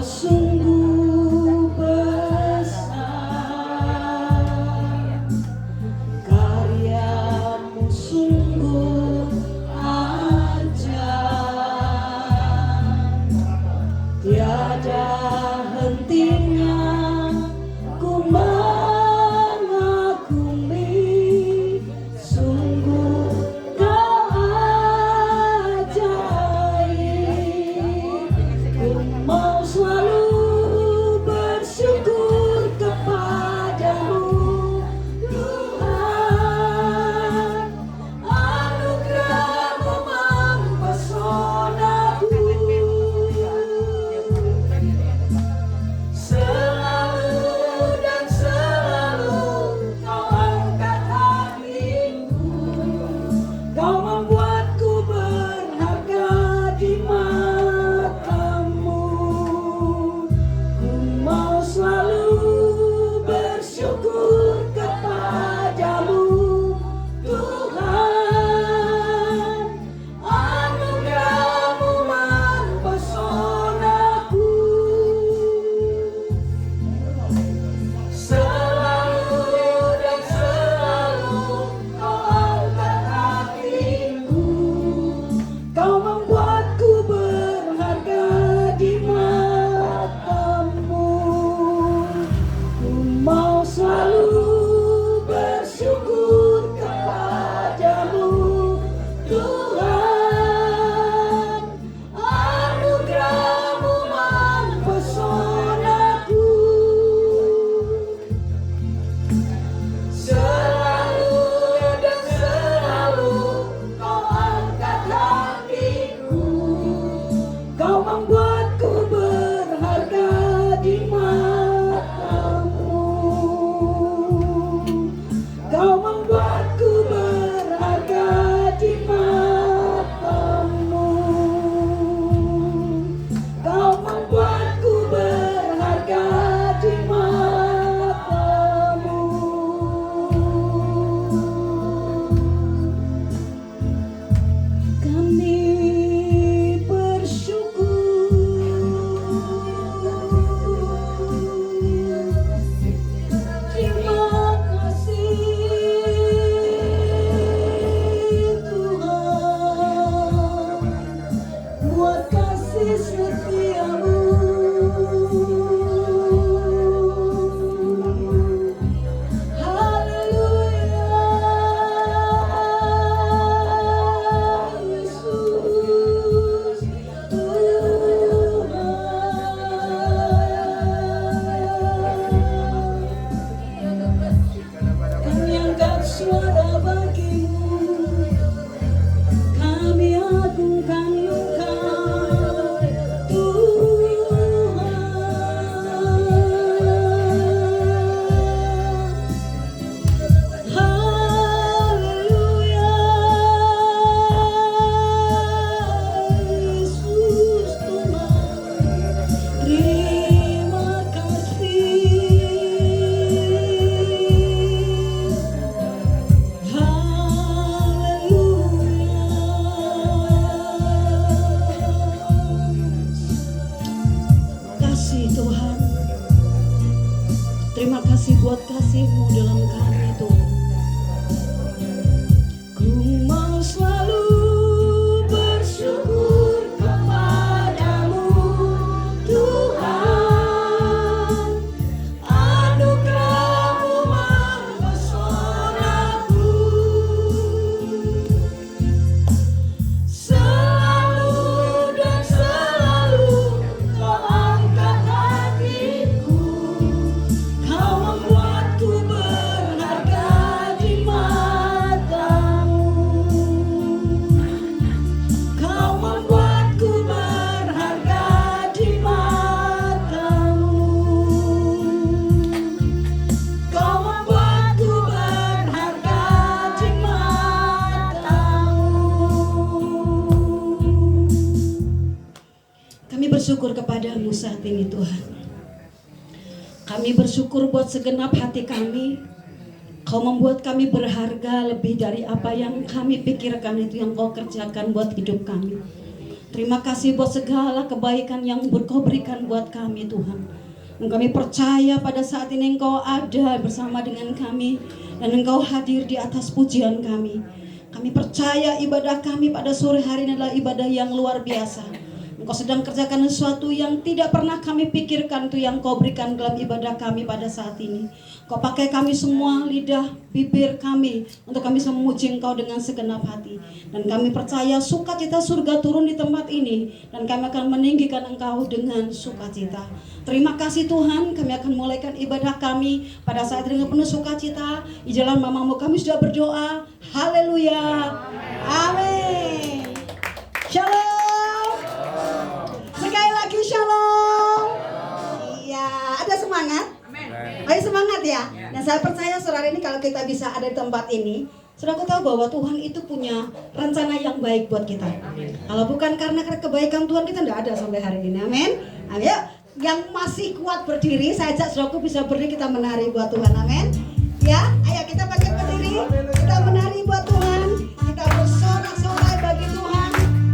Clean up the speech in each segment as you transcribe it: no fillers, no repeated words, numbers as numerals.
sungguh besar, karyamu sungguh ajaib, tiada hentinya ku mengagumi, sungguh kau ajaib. Ku mau selalu bersyukur kepadamu Tuhan, anugerahmu mempesonaku. Selalu dan selalu kau angkat hatiku, kau membuatku berharga di matamu. Ku mau selalu bersyukur kepadamu Tuhan, anugerahmu mempesonaku. Selalu dan selalu kau angkat hatiku, kau membuatku berharga di matamu. Ku mau selalu bersyukur kepadamu Tuhan, anugerahmu mempesonaku. Selalu dan selalu kau angkat hatiku, kau membuatku berharga di matamu. Kau membuatku berharga di matamu. Kau membuatku berharga di matamu. Kami bersyukur, terima kasih Tuhan buat kasih setiamu. Haleluya, Yesus Tuhan. Kami angkat suara bagimu, kami agungkan Engkau Tuhan. Haleluya, Yesus Tuhan. Terima kasih. Kasih Tuhan, terima kasih buat kasih-Mu dalam kami Tuhan. Ku mau selalu bersyukur kepadamu Tuhan, anugerahmu mempesonaku. Selalu dan selalu kau angkat hatiku, kau membuatku berharga di matamu. Kau membuatku berharga di matamu. Kau membuatku berharga di matamu. Kami bersyukur kepadamu saat ini Tuhan. Kami bersyukur buat segenap hati kami. Kau membuat kami berharga lebih dari apa yang kami pikirkan itu yang Kau kerjakan buat hidup kami. Terima kasih buat segala kebaikan yang Kau berikan buat kami Tuhan. Dan kami percaya pada saat ini Engkau ada bersama dengan kami. Dan Engkau hadir di atas pujian kami. Kami percaya ibadah kami pada sore hari ini adalah ibadah yang luar biasa. Engkau sedang kerjakan sesuatu yang tidak pernah kami pikirkan, itu yang Kau berikan dalam ibadah kami pada saat ini. Kau pakai kami semua, lidah, bibir kami, untuk kami bisa memuji Engkau dengan segenap hati. Dan kami percaya sukacita surga turun di tempat ini, dan kami akan meninggikan Engkau dengan sukacita. Terima kasih Tuhan, kami akan mulaikan ibadah kami pada saat ini dengan penuh sukacita. Di jalan mamamu kami sudah berdoa. Haleluya. Amin. Shalom. Sekali lagi shalom. Iya, ada semangat? Ayo semangat ya. Nah, saya percaya saudara ini kalau kita bisa ada di tempat ini, saudara aku tahu bahwa Tuhan itu punya rencana yang baik buat kita. Kalau bukan karena kebaikan Tuhan, kita tidak ada sampai hari ini. Amin. Ayo, yang masih kuat berdiri, saya ajak saudaraku bisa berdiri, kita menari buat Tuhan. Amin. Ya, ayo kita bangkit berdiri, kita menari buat Tuhan, kita bersorak-sorai bagi Tuhan,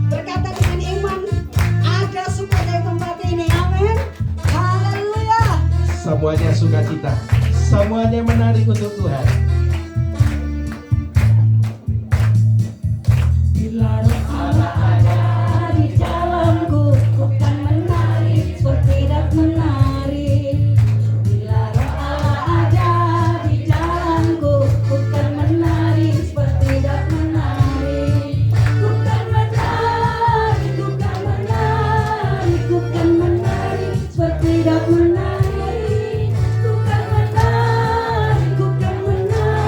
berkata dengan iman, ada sukacita di tempat ini. Amin. Haleluya. Semuanya sukacita, semuanya menari untuk Tuhan. Bila roh Allah ada di dalamku, bukan menari seperti tidak menari. Bila roh Allah ada di dalamku, bukan menari seperti tidak menari. Bukan menari, bukan menari, bukan menari seperti tidak menari. Bukan menari, bukan menari.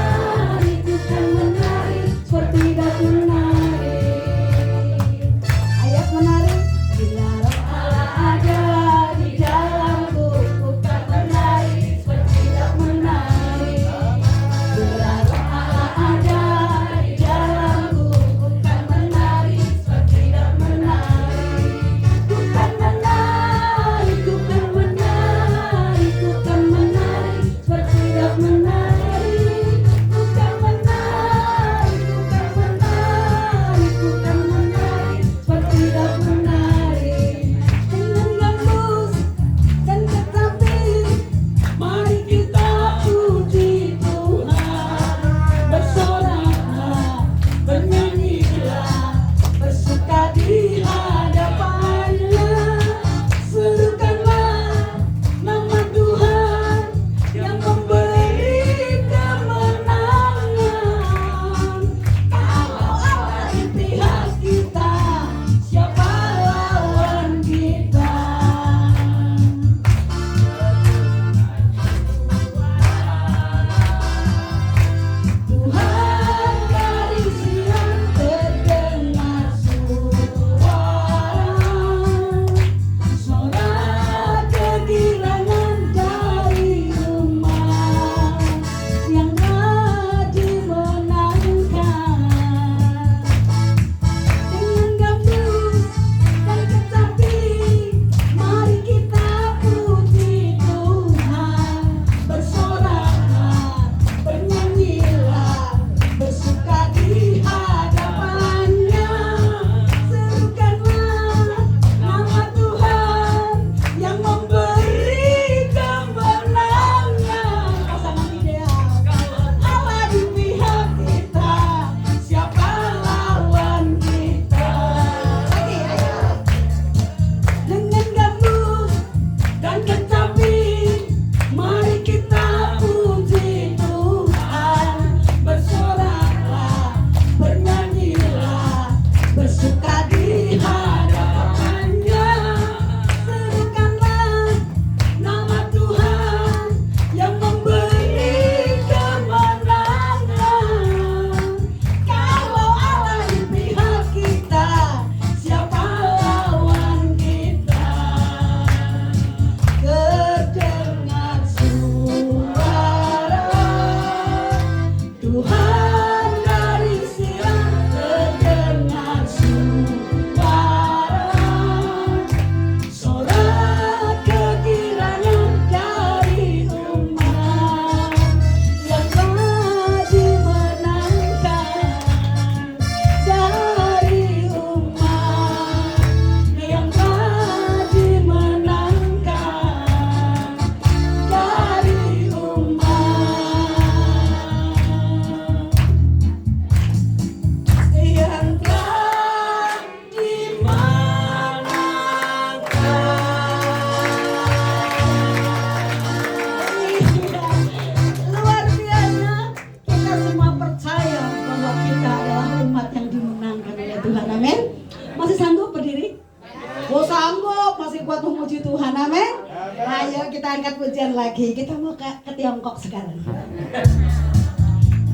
Amin. Ayo kita angkat pujian lagi. Kita mau ke Tiongkok sekarang.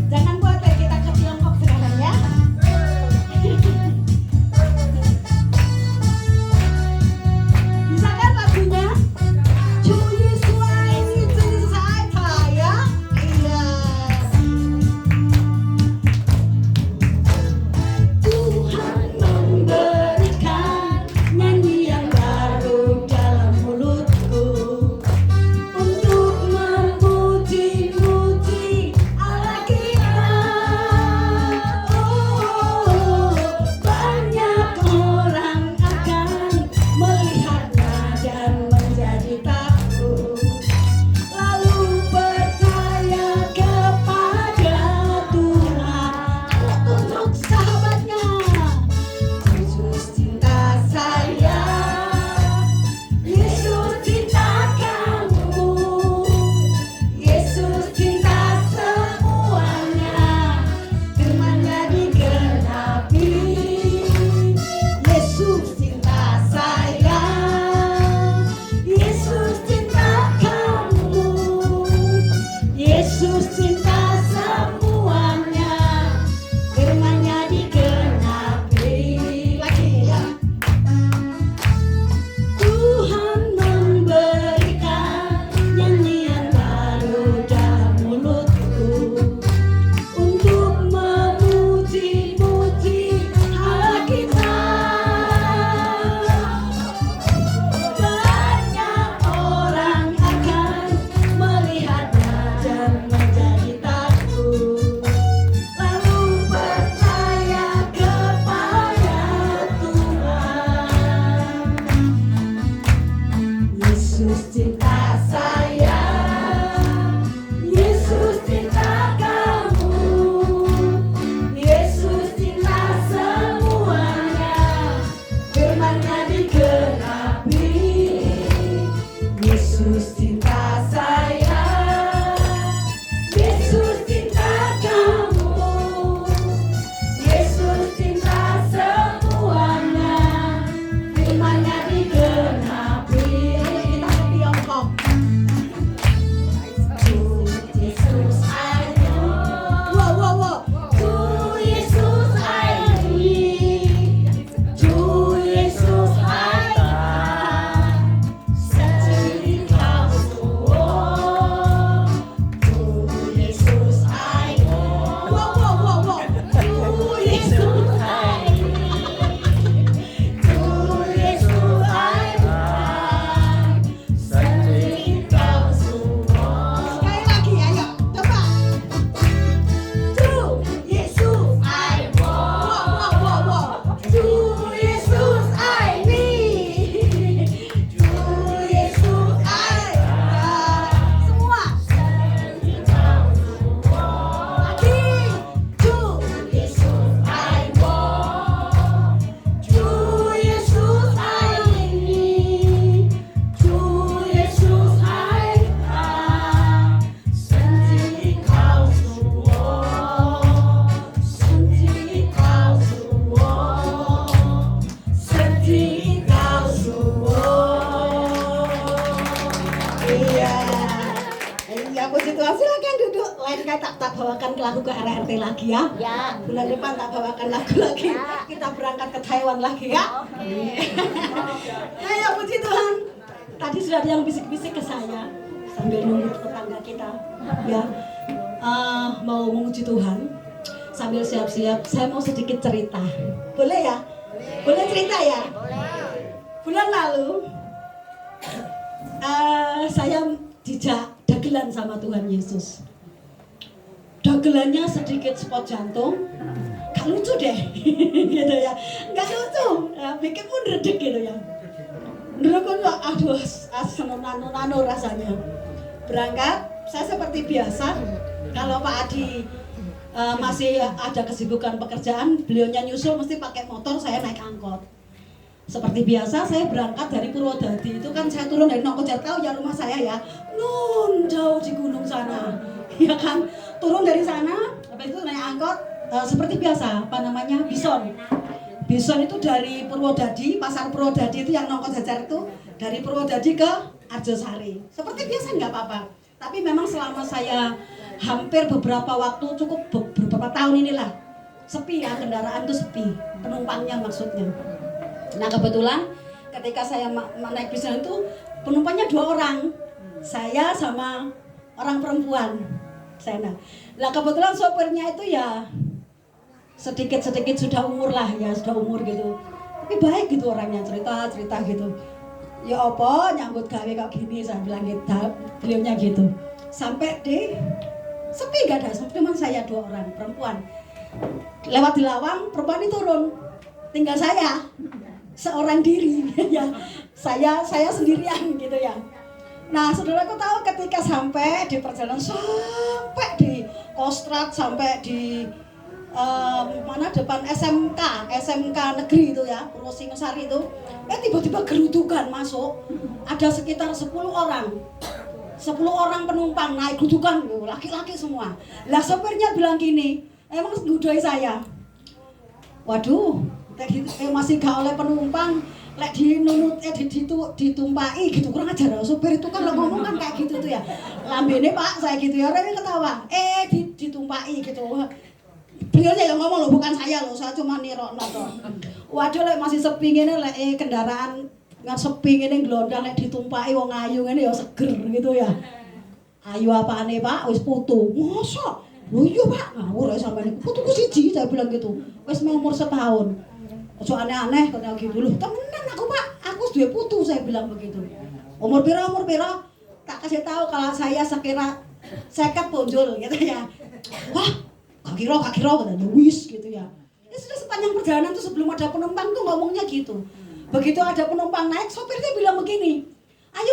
Jangan khawatir, kita ke Tiongkok sekarang ya. Bisa kan lagunya? Cuy suai itu saya. Iya. Tuhan memberikan nyanyian baru dalam mulutku untuk memuji-muji Allah kita. Oh, banyak orang akan melihatnya dan menjadi takut, lalu percaya kepada Tuhan. Untuk sahabatnya, Yesus cinta saya, Yesus cinta kamu, Yesus cinta semuanya, firman-Nya digenapi. Yesus cinta saya, Yesus cinta kamu, Yesus cinta semuanya, firman-Nya digenapi. Lagi ya. Tuhan memberikan nyanyian baru dalam mulutku untuk memuji-muji Allah kita. Banyak orang akan melihatnya dan menjadi takut, lalu percaya kepada Tuhan. Yesus cinta saya, Yesus cinta kamu, Yesus cinta semuanya, firman-Nya digenapi. Yesus cinta saya, Yesus cinta kamu, Yesus cinta semuanya, firman-Nya digenapi. Kita ke Tiongkok. Yesus I know. Wow, wow, wow. Yesus I need. Yesus I love. Sendiri kau semua. Yesus I know. Wow, wow, wow, wow. Yesus I need. Yesus I love. Sendiri kau semua. Sekali lagi, ayo, coba. Yesus I want. Wow, wow, wow, wow. Yesus I need. Yesus I love. Semua. Lagi. Yesus I want. Yesus I need. Yesus I love. Sendiri kau semua. Sendiri kau semua. Sendiri kau semua. Iya. Iya, puji Tuhan. Silakan duduk. Lain kali tak bawakan lagu ke RRT lagi ya. Ya. Bulan depan tak bawakan lagu lagi. Kita berangkat ke Taiwan lagi ya. Ayo, puji Tuhan. Tadi sudah ada yang bisik-bisik ke saya sambil nunggu tetangga kita ya. Mau memuji Tuhan sambil siap-siap. Saya mau sedikit cerita. Boleh ya? Boleh cerita ya? Bulan lalu saya dijak dagelan sama Tuhan Yesus. Dagelannya sedikit spot jantung, gak lucu deh, gitu ya, gak lucu, bikin pun redek gitu ya. Dulu kan aduh, nano rasanya. Berangkat, saya seperti biasa. Kalau Pak Adi masih ada kesibukan pekerjaan, beliaunya nyusul mesti pakai motor, saya naik angkot. Seperti biasa saya berangkat dari Purwodadi, itu kan saya turun dari Nongkojarkau ya rumah saya ya, nun jauh di gunung sana, ya kan, turun dari sana, habis itu naik angkot, seperti biasa, apa namanya, Bison. Bison itu dari Purwodadi, pasar Purwodadi itu yang Nongkojajar itu dari Purwodadi ke Arjosari. Seperti biasa nggak apa-apa. Tapi memang selama saya hampir beberapa waktu, cukup beberapa tahun inilah, sepi ya, kendaraan tuh sepi, penumpangnya maksudnya. Nah kebetulan ketika saya naik bis itu penumpangnya 2 orang, saya sama orang perempuan. Nah kebetulan sopirnya itu ya sedikit sudah umur lah ya, sudah umur gitu. Tapi baik gitu orangnya, cerita gitu. Ya apa nyambut gawe kok gini, saya bilang gitu, beliaunya gitu. Sampai di sepi gak ada, cuma saya 2 orang perempuan. Lewat di lawang, perempuan itu turun, tinggal saya seorang diri ya, saya sendirian gitu ya. Nah saudaraku tahu ketika sampai di perjalanan, sampai di Kostrad, sampai di mana depan SMK negeri itu ya, Purwosingosari itu, tiba-tiba gerudukan masuk, ada sekitar 10 orang penumpang naik gerudukan, laki-laki semua. Lah sopirnya bilang gini, emang ngudoi saya, waduh, masih gak oleh penumpang, lek dinunut ditumpai gitu, kurang ajar. Sopir itu kan ngomong kan kayak gitu tuh ya, lambene Pak saya gitu ya, orangnya ketawa, ditumpai gitu. Beliau yang ngomong loh, bukan saya loh, saya cuma nirokno toh. Waduh lek masih sepi ngene, lek kendaraan nggak sepi ngene glondang, lek ditumpaki wong ayu ngene ya seger gitu ya. Ayu apane Pak, wis putu. Mosok? Lho iya Pak, ngawur ya sampeyan. Putuku siji, saya bilang gitu. Wis umur setahun. Ojo aneh-aneh katanya gitu. Loh, temenan aku Pak, aku duwe putu, saya bilang begitu. Umur pira? Tak kasih tahu kalau saya sekira 50 bonjol gitu ya. Wah, gak kira katanya wis gitu ya. Ya sudah, sepanjang perjalanan tuh sebelum ada penumpang tuh ngomongnya gitu. Begitu ada penumpang naik, sopirnya bilang begini, ayo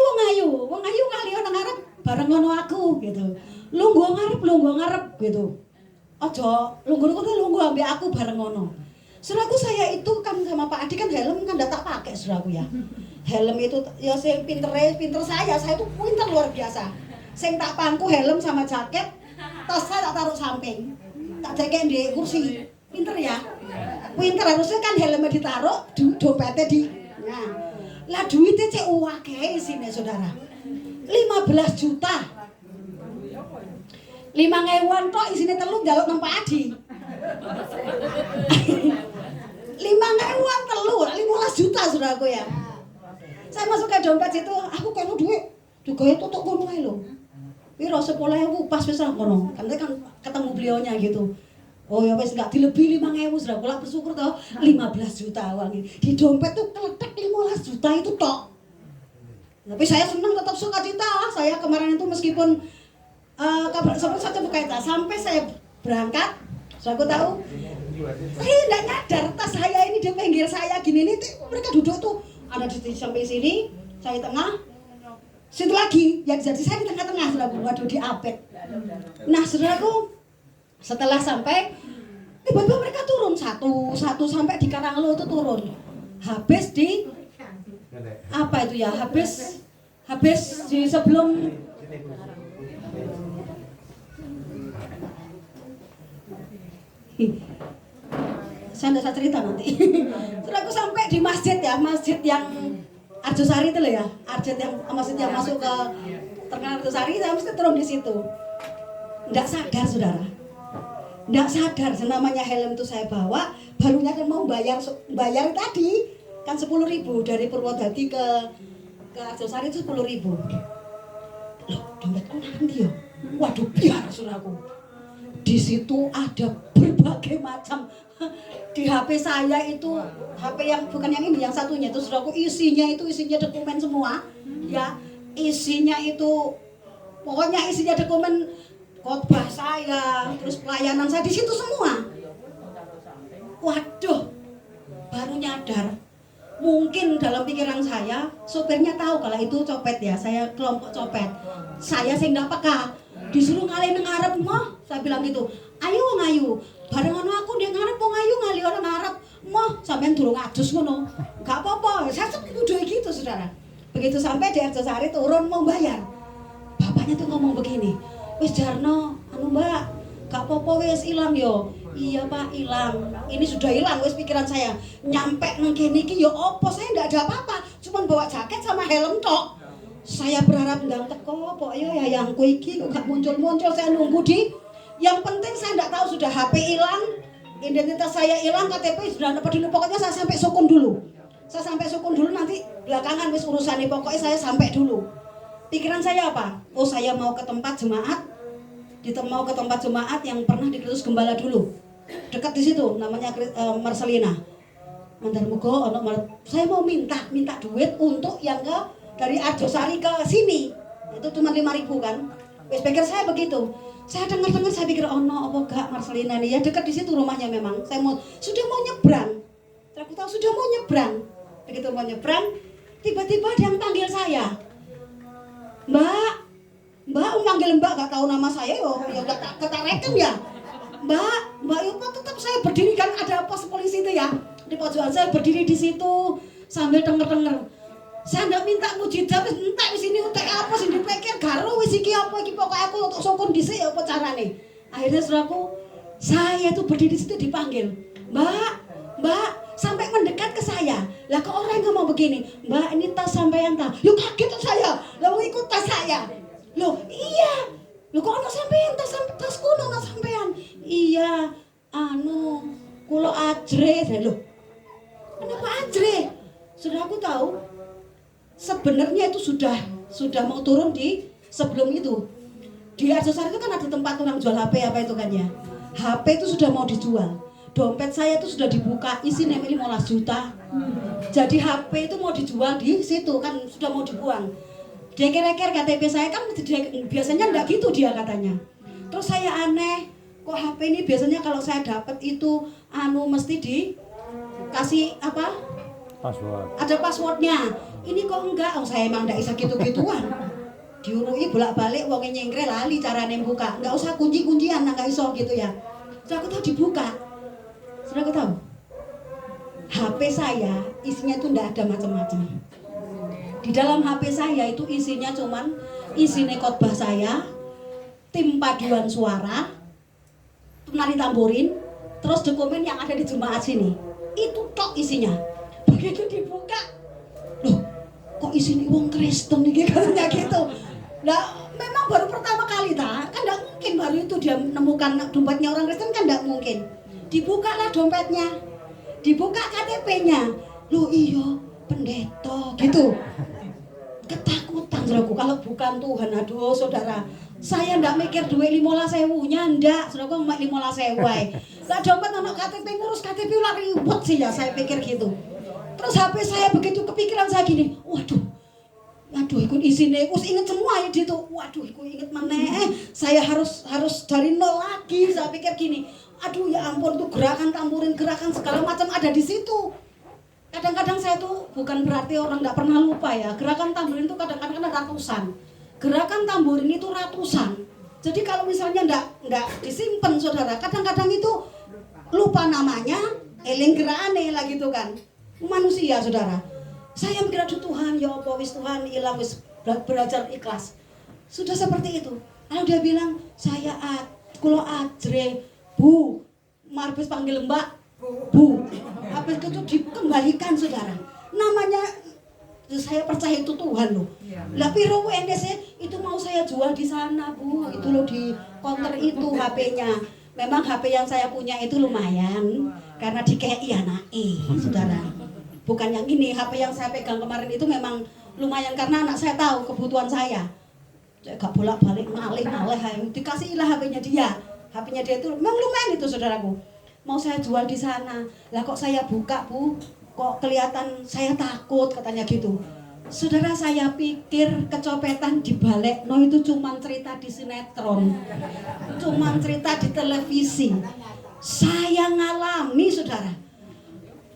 wong ayu ngali nang ngarep bareng ngono aku gitu. Lungguh ngarep gitu. Ojo lungguh ambek aku bareng ngono. Suraku saya itu kan sama Pak Adi kan helm kan ndak tak pakai suraku ya. Helm itu ya sing pinter saya tuh pinter luar biasa. Sing tak pangku helm sama jaket, tas saya tak taruh samping. Tak jaket di kursi. Pinter ya? Pinter, harusnya kan helmnya ditaruh, dompetnya di. Nah, lah duitnya cek akeh isine saudara. 15 juta. 5.000-an tok isine telu njaluk nang Pak Adi. 5.000-an telu, 15 juta saudaraku ya. Saya masuk ke dompet situ, aku kena duit. Digawe tutuk ngono ae lho. Piro 10.000 pas wis ngono. Kan ketemu beliaunya gitu. Oh ya wis enggak dilebih 5.000 sudah kula bersyukur toh 15 juta uang ini. Di dompet tuh keletek 15 juta itu tok. Tapi saya senang, tetap sukacita. Saya kemarin itu meskipun sempat saja berkaitan sampai saya berangkat, saya tahu saya enggak nyadar tas saya ini di pinggir saya gini nih, mereka duduk tuh ada di sampai sini, saya tengah. Situ lagi, ya jadi saya di tengah-tengah, saudaraku, waduh diapet. Nah saudaraku, setelah sampai, tiba-tiba mereka turun satu sampai di Karanglo itu turun. Habis di apa itu ya? Habis di sebelum saya nggak usah cerita nanti. Setelah aku sampai di masjid ya, masjid yang Arjosari itu loh ya, masjid yang masuk ke terkenal Arjosari, saya mesti turun di situ. Nggak sadar saudara. Nggak sadar, namanya helm itu saya bawa, barunya kan mau bayar tadi kan 10.000 dari Purwodadi ke Arjosari itu 10.000. Loh, dompetku nanti ya. Waduh, biar saudaraku. Di situ ada berbagai macam. Di HP saya itu, HP yang bukan yang ini, yang satunya itu saudaraku, isinya dokumen semua. Ya, isinya itu pokoknya isinya dokumen khotbah saya, terus pelayanan saya di situ semua. Waduh, baru nyadar. Mungkin dalam pikiran saya, sopirnya tahu kalau itu copet ya, saya kelompok copet. Saya sing ndak peka, disuruh ngalih nang ngarep moh, saya bilang gitu. Ayo wong ayu, bareng ngono aku ndek ngarep wong ayu ngalih orang ngarep. Moh, sampean durung adus ngono. Enggak apa-apa, saya udah gitu saudara. Begitu sampai di Arjosari turun mau bayar. Bapaknya tuh ngomong begini. Wis Jarno, Mbak, gak apa-apa wis ilang yo. Iya Pak, hilang. Ini sudah hilang wis pikiran saya. Nyampe nang kene iki yo opo, saya ndak ada apa-apa. cuman bawa jaket sama helm tok. Saya berharap ndang teko, pok yo yayangku iki kok gak muncul-muncul, saya nunggu di. Yang penting saya enggak tahu sudah HP hilang, identitas saya hilang, KTP sudah dapat dulu, pokoknya saya sampai Sukun dulu. Saya sampai Sukun dulu, nanti belakangan wis urusan nih, pokoknya saya sampai dulu. Pikiran saya apa? Oh, saya mau ke tempat jemaat, mau ke tempat jemaat yang pernah diketus gembala dulu. Dekat di situ, namanya Marcelina. Mandar mugo, saya mau minta duit untuk yang dari Arjosari ke sini. Itu cuma 5.000 kan. Wis pikir saya begitu. Saya dengar saya pikir apa gak Marcelina nih ya, dekat di situ rumahnya memang. Saya sudah mau nyebrang. Aku tahu sudah mau nyebrang. Begitu mau nyebrang, tiba-tiba dia yang panggil saya. Mbak manggil Mbak, gak tahu nama saya ya gak ketareken ya. Mbak Yupa tetap saya berdiri kan, ada pos polisi itu ya. Di pojokan saya berdiri di situ sambil denger. Saya ndak minta mujizat, entek wis ini utek apa sing dipikir garo wis iki apa iki pokoke aku untuk Sukun dhisik ya apa carane. Akhirnya saudaraku, saya tuh berdiri di situ dipanggil. Mbak, sampai mendekat ke saya. Lah kok orang ngomong begini, Mbak ini tas sampean ta. Yuk kaget tuh saya. Lah ikut tas saya. Loh, iya. Loh kok ana sampean tas kuno ana sampean. Iya, kulo ajre. Loh, kenapa ajre? Saudaraku tahu, sebenarnya itu sudah mau turun di sebelum itu. Di Arjosari itu kan ada tempat orang jual HP apa itu kan ya. HP itu sudah mau dijual. Dompet saya itu sudah dibuka, isinya 15 juta. Jadi HP itu mau dijual di situ kan, sudah mau dibuang. Dia kira-kira KTP saya kan biasanya enggak gitu dia katanya. Terus saya aneh, kok HP ini biasanya kalau saya dapat itu mesti dikasih apa? Password. Ada passwordnya. Ini kok enggak? Saya emang enggak bisa gitu-gituan. Diurui bolak-balik wong nyengkre lali carane buka. Enggak usah kunci-kuncian enggak iso gitu ya. Terus aku tahu dibuka. Sudah aku tahu. HP saya isinya tuh enggak ada macam-macam. Di dalam HP saya itu isinya cuman khotbah saya, tim paduan suara, penari tamborin, terus dokumen yang ada di jemaat sini. Itu tok isinya. Begitu dibuka, loh, kok isinya wong Kristen nih katanya gitu. Nah, memang baru pertama kali kan enggak mungkin baru itu dia menemukan dompetnya orang Kristen kan enggak mungkin. Dibukalah dompetnya, dibuka KTP-nya. Loh iya, pendeta gitu. Ketakutan saudaraku kalau bukan Tuhan. Aduh saudara, saya ndak mikir duit 15.000 ndak, saudaraku mak 15.000 wae. Lah dompet anak KTP ngurus KTP lah ribet sih ya, saya pikir gitu. Terus HP saya begitu kepikiran saya gini, waduh ikut isine, us inget semua ya gitu. Waduh, ikut inget maneh. Saya harus dari nol lagi. Saya pikir gini, aduh ya ampun tuh gerakan tamburin, gerakan segala macam ada di situ. Kadang-kadang saya tuh bukan berarti orang nggak pernah lupa ya. Gerakan tamburin itu kadang-kadang ada ratusan. Gerakan tamburin itu ratusan. Jadi kalau misalnya nggak disimpan saudara, kadang-kadang itu lupa namanya, eling gerakane lah gitu kan. Manusia saudara. Saya mikir aduh Tuhan ya apa wis Tuhan ilang wis belajar ikhlas. Sudah seperti itu. Lalu dia bilang saya kulo ajre Bu, marbes panggil Mbak Bu. Habis itu dikembalikan saudara. Namanya saya percaya itu Tuhan loh. Lah piro UNDC itu mau saya jual di sana Bu. Itu loh di counter itu HP-nya. Memang HP yang saya punya itu lumayan karena dikei anake saudara. Bukan yang ini, HP yang saya pegang kemarin itu memang lumayan karena anak saya tahu kebutuhan saya. Saya gak bolak-balik malih dikasihilah HP-nya dia. HP-nya dia itu memang lumayan itu saudaraku. Mau saya jual di sana. Lah kok saya buka Bu, kok kelihatan saya takut katanya gitu. Saudara saya pikir kecopetan dibalik, no itu cuma cerita di sinetron. Cuma cerita di televisi. Saya ngalami saudara.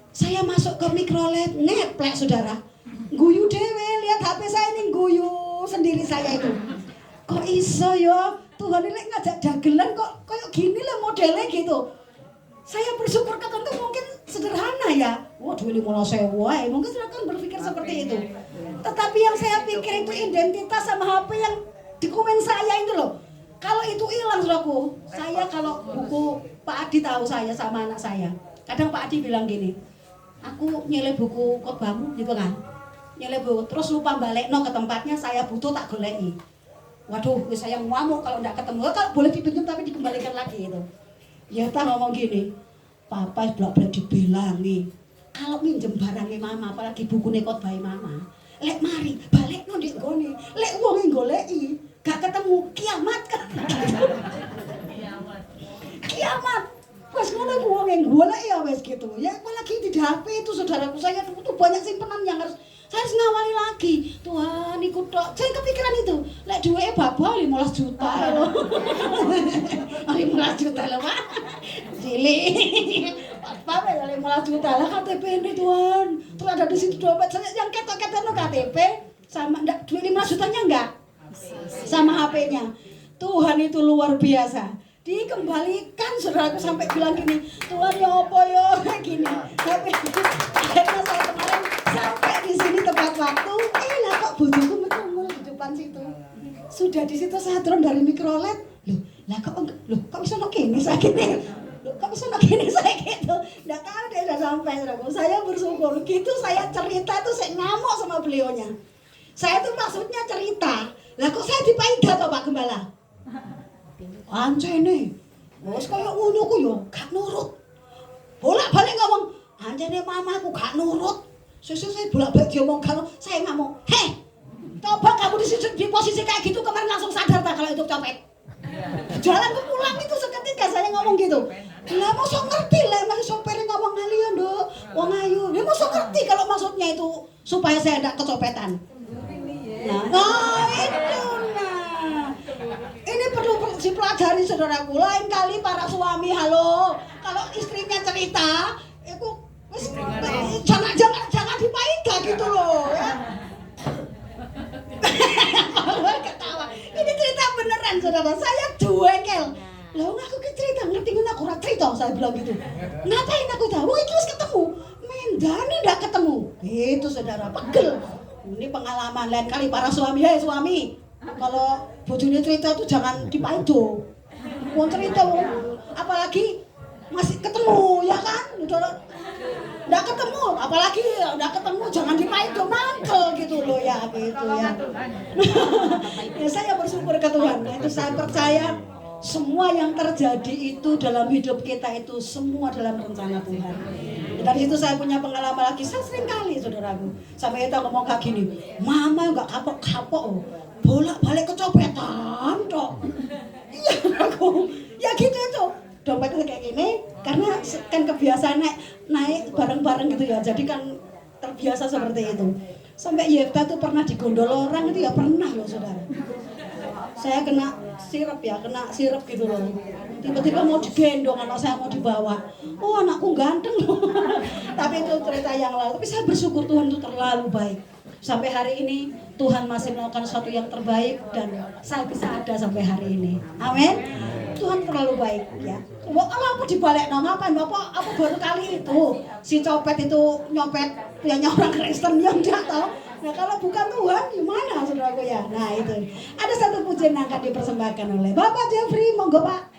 Saya masuk ke mikrolet, ngeplek saudara. Guyu dewe, lihat HP saya ini guyu sendiri saya itu. Kok iso yo, Tuhan ini ngajak dagelan kok kayak gini lah modelnya gitu. Saya bersyukur ketentu mungkin sederhana ya. Wah, duit 15.000 wae. Mungkin silakan berpikir seperti itu. Tetapi yang saya pikir itu identitas sama HP yang dokumen saya itu loh. Kalau itu hilang saudaraku, saya kalau buku Pak Adi tahu saya sama anak saya. Kadang Pak Adi bilang gini, aku nyelip buku khotbahmu gitu kan. nyelebo, terus lupa balekno ke tempatnya, saya butuh tak goleki. Waduh, saya ngamuk kalau enggak ketemu. Kalau boleh dipinjam tapi dikembalikan lagi itu. Ya tak ngomong gini, papa bolak-balik dibelangi. Kalau minjem barangnya mama, apalagi bukunya khotbah mama, lek mari balekno ndek nggone. Lek wong goleki, gak ketemu, kiamat kan. Kiamat. Wes ngono ku wong golek ya wes gitu. Ya apalagi di HP itu saudaraku, saya tuh banyak simpenan yang harus saya harus ngawali lagi. Tuhan, iku tok. Saya kepikiran itu. Lek duwe babah 15 juta lho. 15 juta lho, Pak. Cilik. Babah 15 juta lah KTP ini, Tuhan. Terus ada di situ dompet saya yang ketok-ketokno KTP sama enggak duit 15 jutanya enggak? Sama HP-nya. Tuhan itu luar biasa. Dikembalikan, saudaraku sampai bilang gini, Tuhan ya apa ya gini. Tapi akhirnya saya kemarin sampai di sini tepat waktu, lah kok bojoku metu di depan situ. Sudah di situ saya turun dari mikrolet. Kok bisa nok kene sakitnya? Kok bisa nok kene sakit tuh? Enggak tahu dia udah sampai, saudaraku. Saya bersyukur. Gitu saya cerita tuh saya ngamuk sama beliaunya. Saya tuh maksudnya cerita. Lah kok saya dipaidah toh Pak Gembala? Anjene. Wes kaya ngono ku yo gak nurut. Bolak-balik ngomong, anjene mamaku gak nurut. Saya bolak-balik diomong kalau saya ngamuk. Heh, coba kamu di posisi kayak gitu kemarin langsung sadar tak kalau itu copet. Jalan ke pulang itu seketika saya ngomong gitu. Lah mosok ngerti lah masih sopirnya ngomong ngalian Dok. Wong ayu. Dia mosok ngerti kalau maksudnya itu supaya saya tidak kecopetan. Nah, itu nah. Ini perlu dipelajari saudaraku. Lain kali para suami halo, kalau istrinya cerita, itu jangan dipaidah gitu loh ya. Ketawa. Ini cerita beneran saudara. Saya duekel. Lah aku ke cerita ngerti ngono aku ora cerita saya bilang gitu. Ngapain aku tahu? Itu wis ketemu. Mendane ndak ketemu. Itu saudara pegel. Ini pengalaman lain kali para suami. Hei suami, kalau bojone cerita tuh jangan dipaido. Mau cerita apalagi masih ketemu ya kan? Udah enggak ketemu, apalagi enggak ketemu jangan dipaido mantel gitu loh ya gitu ya. Ya saya bersyukur ke Tuhan. Itu saya percaya semua yang terjadi itu dalam hidup kita itu semua dalam rencana Tuhan. Dari situ saya punya pengalaman lagi, saya sering kali saudaraku sampai kita ngomong kayak gini, mama nggak kapok-kapok, bolak-balik kecopetan dok. Iya aku, ya gitu itu. Dompetnya kayak gini, karena kan kebiasaan naik bareng-bareng gitu ya, jadi kan terbiasa seperti itu. Sampai Yefta tuh pernah digondol orang itu ya pernah loh saudara. Saya kena sirup gitu loh. Tiba-tiba mau digendong, anak saya mau dibawa. Oh anakku ganteng loh. Tapi itu cerita yang lalu. Tapi saya bersyukur Tuhan itu terlalu baik. Sampai hari ini Tuhan masih melakukan sesuatu yang terbaik dan saya bisa ada sampai hari ini. Amin. Tuhan terlalu baik ya. Kalau aku dibalik ngapain Bapak? Apa baru kali itu si copet itu nyopet punya orang Kristen yang enggak tahu. Nah kalau bukan Tuhan gimana saudaraku ya. Nah itu ada satu pujian yang akan dipersembahkan oleh Bapak Jeffrey, monggo Pak.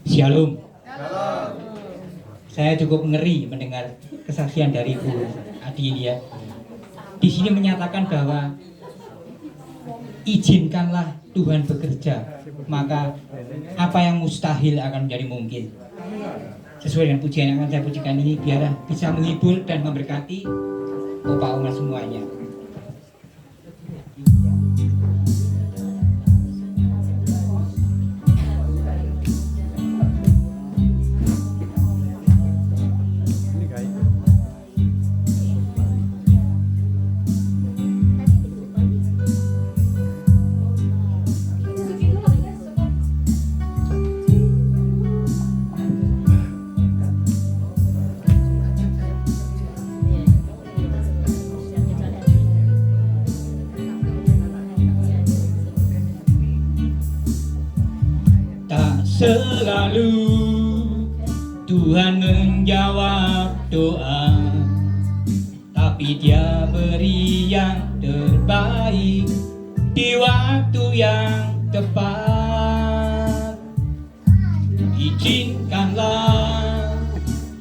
Shalom. Saya cukup ngeri mendengar kesaksian dari Bu Adi ini ya. Di sini menyatakan bahwa izinkanlah Tuhan bekerja, maka apa yang mustahil akan menjadi mungkin. Sesuai dengan pujian yang akan saya pujikan ini, biarlah bisa menghibur dan memberkati Bapak Omar semuanya. Selalu Tuhan menjawab doa, tapi Dia beri yang terbaik di waktu yang tepat. Izinkanlah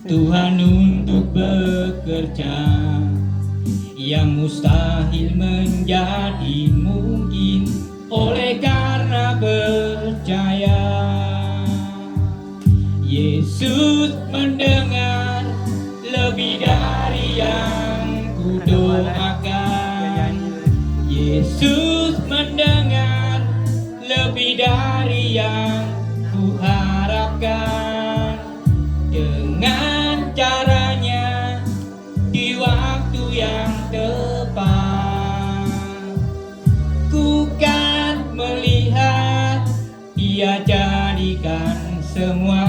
Tuhan untuk bekerja, yang mustahil menjadi mungkin oleh karena percaya. Yesus mendengar lebih dari yang kudoakan. Yesus mendengar lebih dari yang kuharapkan. Dengan caranya di waktu yang tepat, ku kan melihat Dia jadikan semua.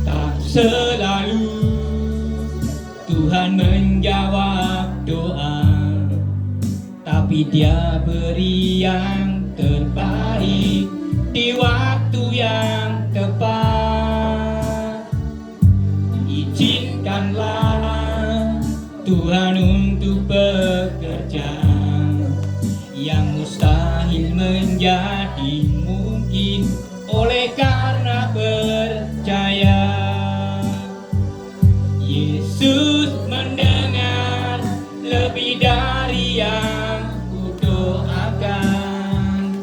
Tak selalu Tuhan menjawab doa, tapi Dia beri yang terbaik di waktu yang tepat. Izinkanlah Tuhan untuk bekerja, yang mustahil menjadi mungkin oleh karena percaya. Yesus mendengar lebih dari yang kudoakan.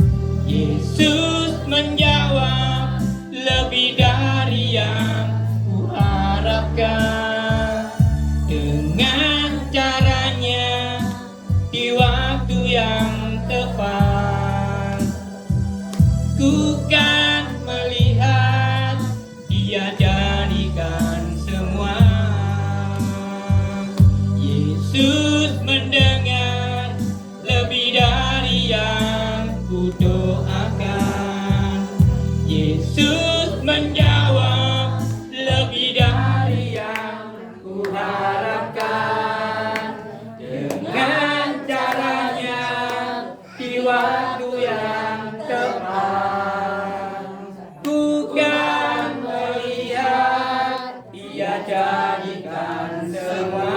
Yesus menjawab lebih dari yang kuharapkan. Dengan caranya di waktu yang tepat, ku kan melihat Dia jadikan semua. Yesus mendengar lebih dari yang kudoakan. Yesus menjawab lebih dari yang kuharapkan. Dengan caranya di waktu yang tepat, ku kan melihat Dia jadikan semua.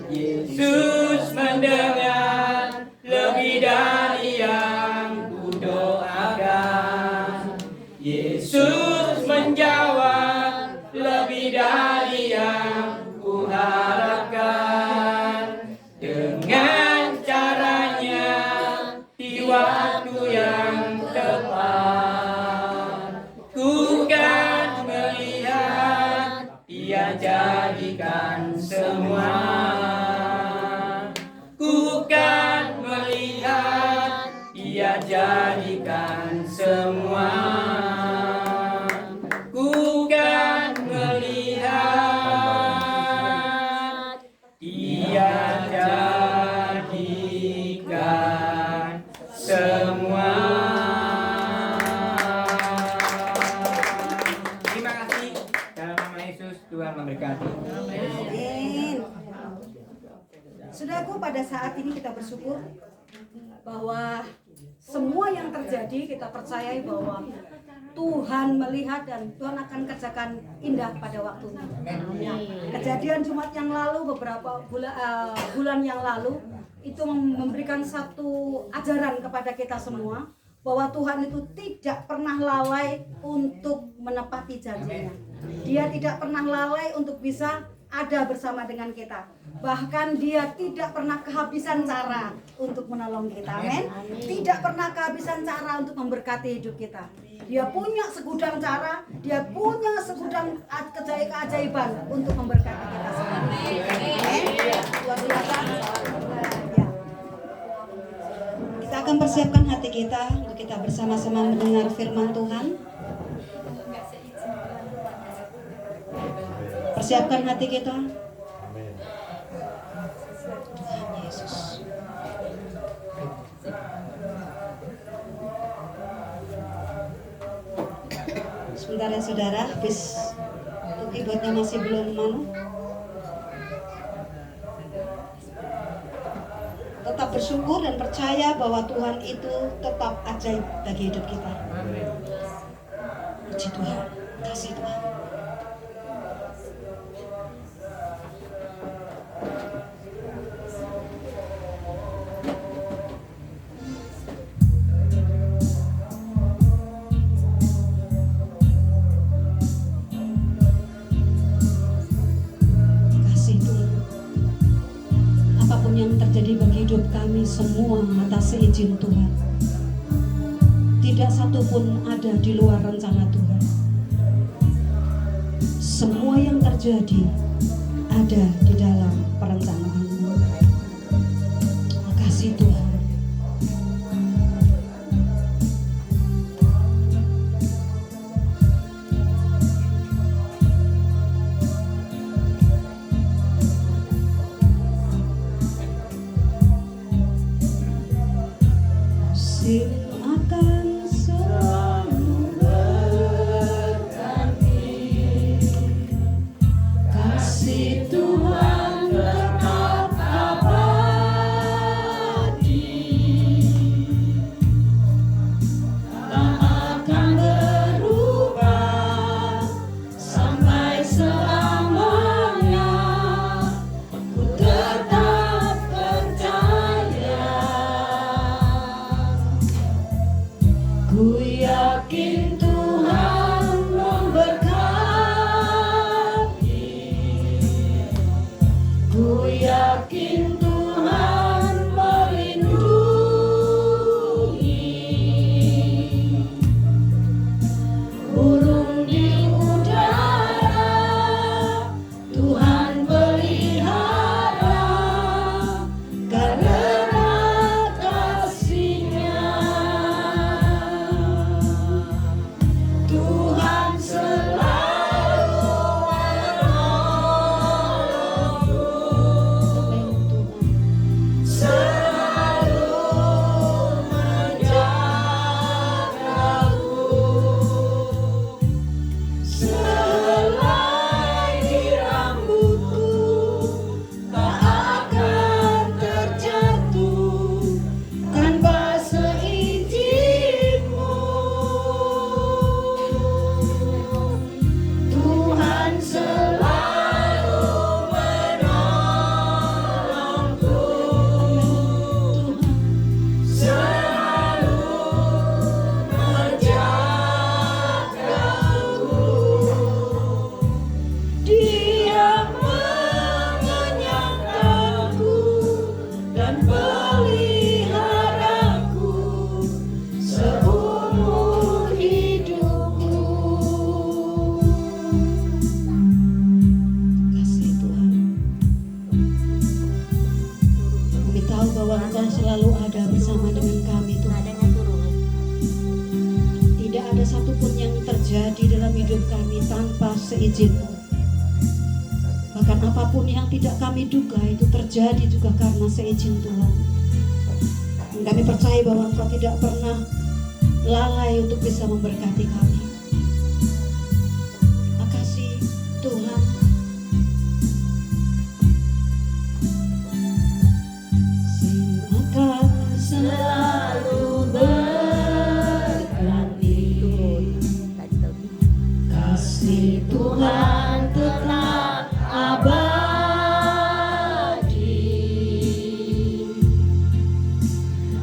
Yesus mendengar lebih dari yang kudoakan. Yesus menjawab lebih dari yang kuharapkan. Dengan caranya di waktu yang tepat, ku kan melihat Dia jadikan semua. Ku kan melihat Dia jadikan semua. Ku kan melihat Dia jadikan semua. Terima kasih. Dalam nama Yesus, Tuhan memberkati. Amin. Saudaraku, pada saat ini kita bersyukur bahwa semua yang terjadi kita percayai bahwa Tuhan melihat dan Tuhan akan kerjakan indah pada waktunya. Kejadian Jumat yang lalu, beberapa bulan yang lalu, itu memberikan satu ajaran kepada kita semua bahwa Tuhan itu tidak pernah lalai untuk menepati janjinya. Dia tidak pernah lalai untuk bisa ada bersama dengan kita. Bahkan Dia tidak pernah kehabisan cara untuk menolong kita. Amin. Tidak pernah kehabisan cara untuk memberkati hidup kita. Dia punya segudang cara, Dia punya segudang keajaiban untuk memberkati kita semua. Amin. Luar biasa. Kita akan persiapkan hati kita untuk kita bersama-sama mendengar firman Tuhan. Persiapkan hati kita. Tuhan Yesus. Sebentar ya saudara, habis keyboardnya masih belum Tetap bersyukur dan percaya bahwa Tuhan itu tetap ajaib bagi hidup kita. Puji Tuhan, kasih Tuhan. hidup kami semua atas seizin Tuhan. Tidak satu pun ada di luar rencana Tuhan. Semua yang terjadi ada di dalam perencanaan-Mu. Makasih Tuhan. Kasih akan selalu berganti. Kasih Tuhan tetap abadi, tak akan berubah sampai selamanya. Ku tetap percaya, ku yakin Tuhan memberkati. Ku yakin Tuhan melindungi. Burung di udara Tuhan pelihara, karena kasih-Nya. Tuhan selalu menolongku, selalu menjagaku. Selai di rambutku tak akan terjatuh tanpa seizin-Mu. Tuhan selalu menolongku, selalu menjagaku. Dia mengenyangkanku dan peliharaku seumur hidupku. Kasih Tuhan, kami tahu bahwa Engkau selalu ada bersama dengan kami Tuhan. Tidak ada satupun yang terjadi dalam hidup kami tanpa seizin-Mu. Bahkan apapun yang tidak kami duga itu terjadi juga karena seizin Tuhan. Dan kami percaya bahwa Engkau tidak pernah lalai untuk bisa memberkati kami. Makasih Tuhan. Kasih akan selalu berganti. Kasih Tuhan tetap abadi,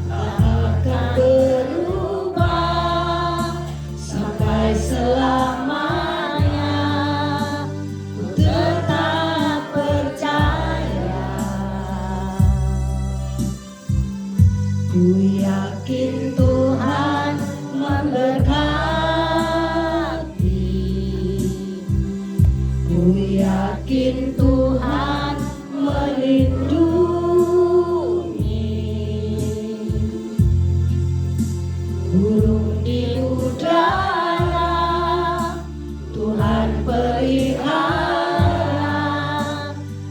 tak akan berubah sampai selamanya. Ku tetap percaya, ku yakin Tuhan memberkati. Ku yakin Tuhan melindungi. Burung di udara Tuhan pelihara,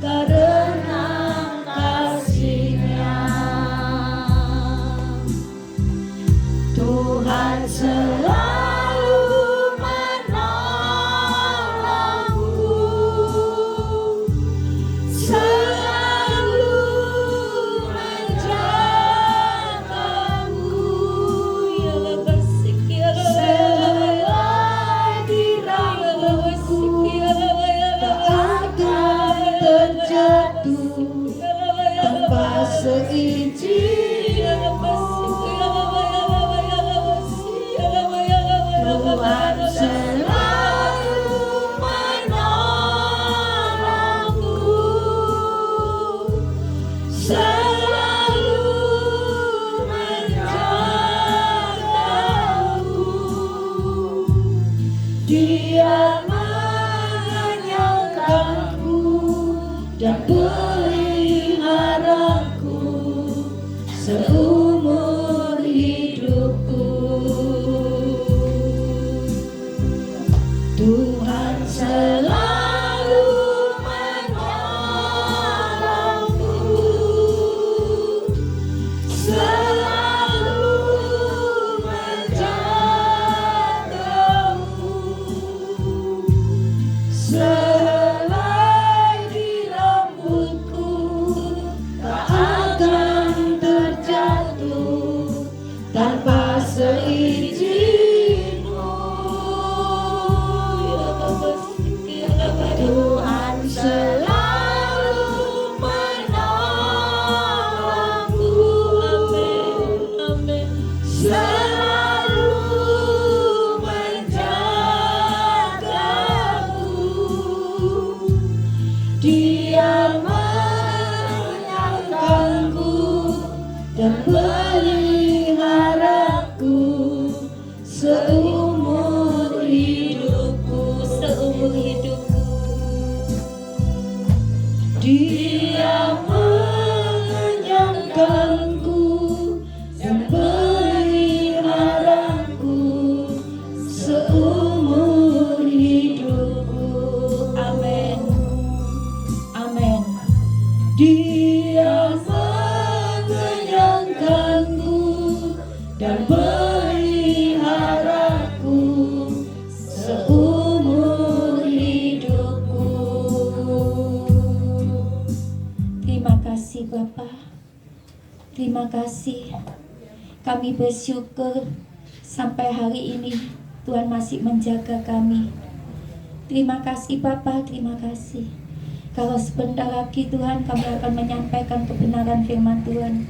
karena kasih-Nya. Tuhan selalu menolongku, selalu dan peliharaku seumur hidupku. Tuhan selalu menolongku, selalu menjagamu. Selai di rambutku tak akan terjatuh tanpa seizin-Mu. Tuhan selalu menolongku, selalu menjagaku. Dia menyangkalku dan peliharaku seumur hidupku, seumur hidupku. Dia menyangkalku dan peliharaku seumur hidupku. Amin. Amin. Dia mengenyangkanku dan peliharaku seumur hidupku. Terima kasih Bapa. Terima kasih. Kami bersyukur sampai hari ini Tuhan masih menjaga kami. Terima kasih Bapa, terima kasih. Kalau sebentar lagi Tuhan kami akan menyampaikan kebenaran firman Tuhan.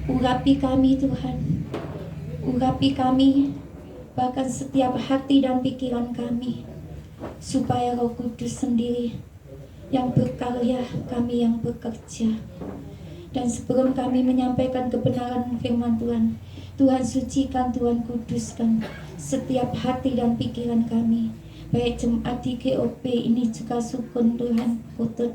Urapi kami Tuhan, urapi kami, bahkan setiap hati dan pikiran kami, supaya Roh Kudus sendiri yang berkarya, kami yang bekerja. Dan sebelum kami menyampaikan kebenaran firman Tuhan, Tuhan sucikan, Tuhan kuduskan setiap hati dan pikiran kami. Baik jemaat di GOP ini juga sukun Tuhan, Putut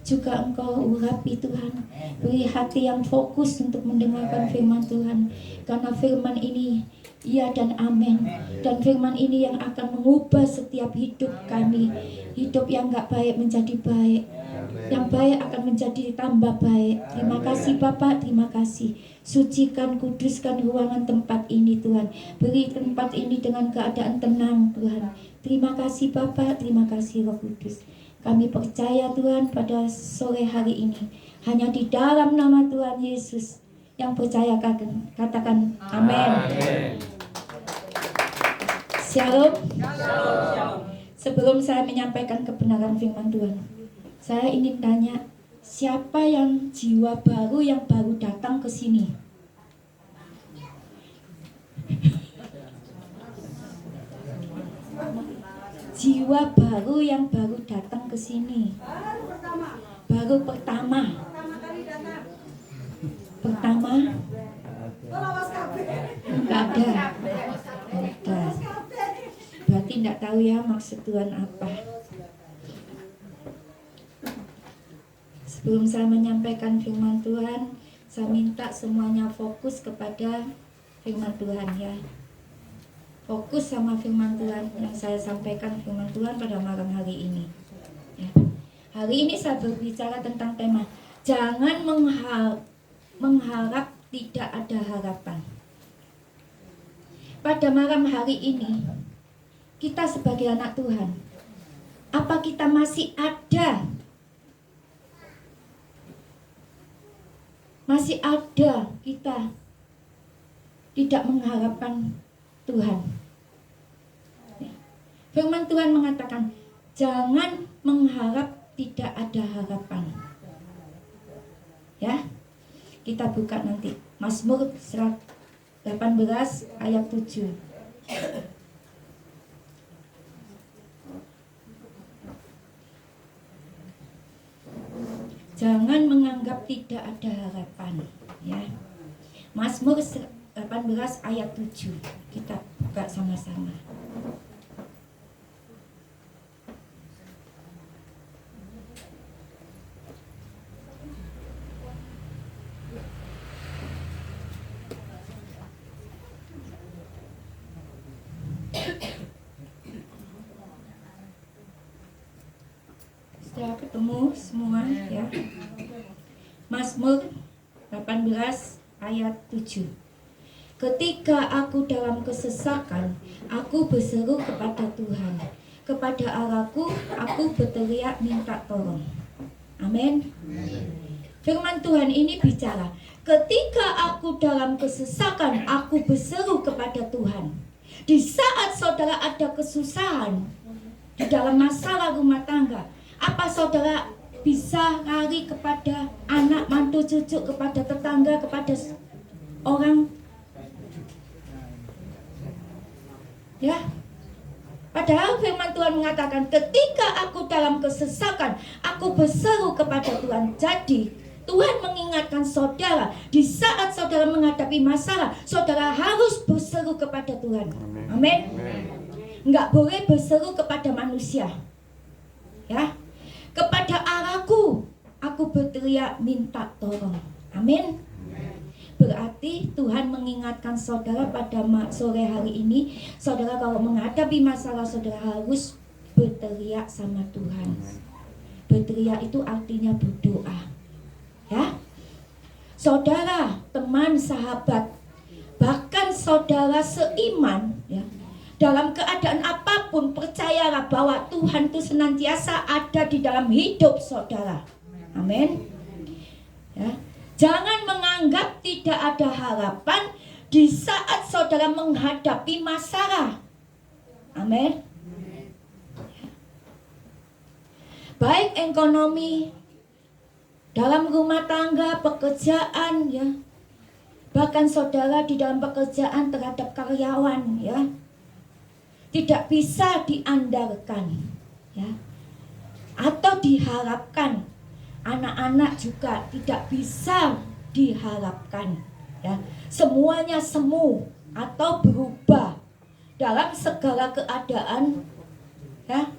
juga Engkau urapi Tuhan. Beri hati yang fokus untuk mendengarkan firman Tuhan. Karena firman ini ya dan amin. Dan firman ini yang akan mengubah setiap hidup kami. Hidup yang gak baik menjadi baik, yang baik akan menjadi tambah baik. Terima kasih Bapak, terima kasih. Sucikan, kuduskan ruangan tempat ini Tuhan. Beri tempat ini dengan keadaan tenang Tuhan. Terima kasih Bapak, terima kasih Roh Kudus. Kami percaya Tuhan pada sore hari ini hanya di dalam nama Tuhan Yesus yang percaya, katakan amin. Shalom. Sebelum saya menyampaikan kebenaran firman Tuhan, saya ingin tanya, siapa yang jiwa baru yang baru datang ke sini? Jiwa baru yang baru datang ke sini. Baru pertama. Pertama. Enggak ada. Berarti enggak tahu ya maksud Tuhan apa. Sebelum saya menyampaikan firman Tuhan, saya minta semuanya fokus kepada firman Tuhan ya. Fokus sama firman Tuhan yang saya sampaikan, firman Tuhan pada malam hari ini ya. Hari ini saya berbicara tentang tema jangan mengharap tidak ada harapan. Pada malam hari ini kita sebagai anak Tuhan, apa kita masih ada? Masih ada kita tidak mengharapkan Tuhan. Firman Tuhan mengatakan jangan mengharap tidak ada harapan. Ya, kita buka nanti Mazmur 18 ayat 7. Jangan menganggap tidak ada harapan ya. Mazmur 18 ayat 7. Kita buka sama-sama. bisa ketemu semua ya. Mazmur 18 ayat 7. Ketika aku dalam kesesakan, aku berseru kepada Tuhan. Kepada Allahku, aku berteriak minta tolong. Amin. Firman Tuhan ini bicara, ketika aku dalam kesesakan, aku berseru kepada Tuhan. Di saat saudara ada kesusahan, di dalam masalah rumah tangga, apa saudara bisa lari kepada anak, mantu, cucu, kepada tetangga, kepada orang? Ya, padahal firman Tuhan mengatakan, ketika aku dalam kesesakan, aku berseru kepada Tuhan. Jadi Tuhan mengingatkan saudara, di saat saudara menghadapi masalah, saudara harus berseru kepada Tuhan. Amin. Enggak boleh berseru kepada manusia. Ya, kepada Allahku, aku berteriak minta tolong. Amin. Berarti Tuhan mengingatkan saudara pada sore hari ini, saudara kalau menghadapi masalah, saudara harus berteriak sama Tuhan. Berteriak itu artinya berdoa. Ya, saudara, teman, sahabat, bahkan saudara seiman, ya, dalam keadaan apapun, percayalah bahwa Tuhan itu senantiasa ada di dalam hidup saudara. Amin. Ya, jangan menganggap tidak ada harapan di saat saudara menghadapi masalah. Amin. Baik ekonomi, dalam rumah tangga, pekerjaan, ya. Bahkan saudara di dalam pekerjaan terhadap karyawan, ya. Tidak bisa diandalkan, ya. Atau diharapkan. Anak-anak juga tidak bisa diharapkan, ya. Semuanya semu atau berubah dalam segala keadaan, ya.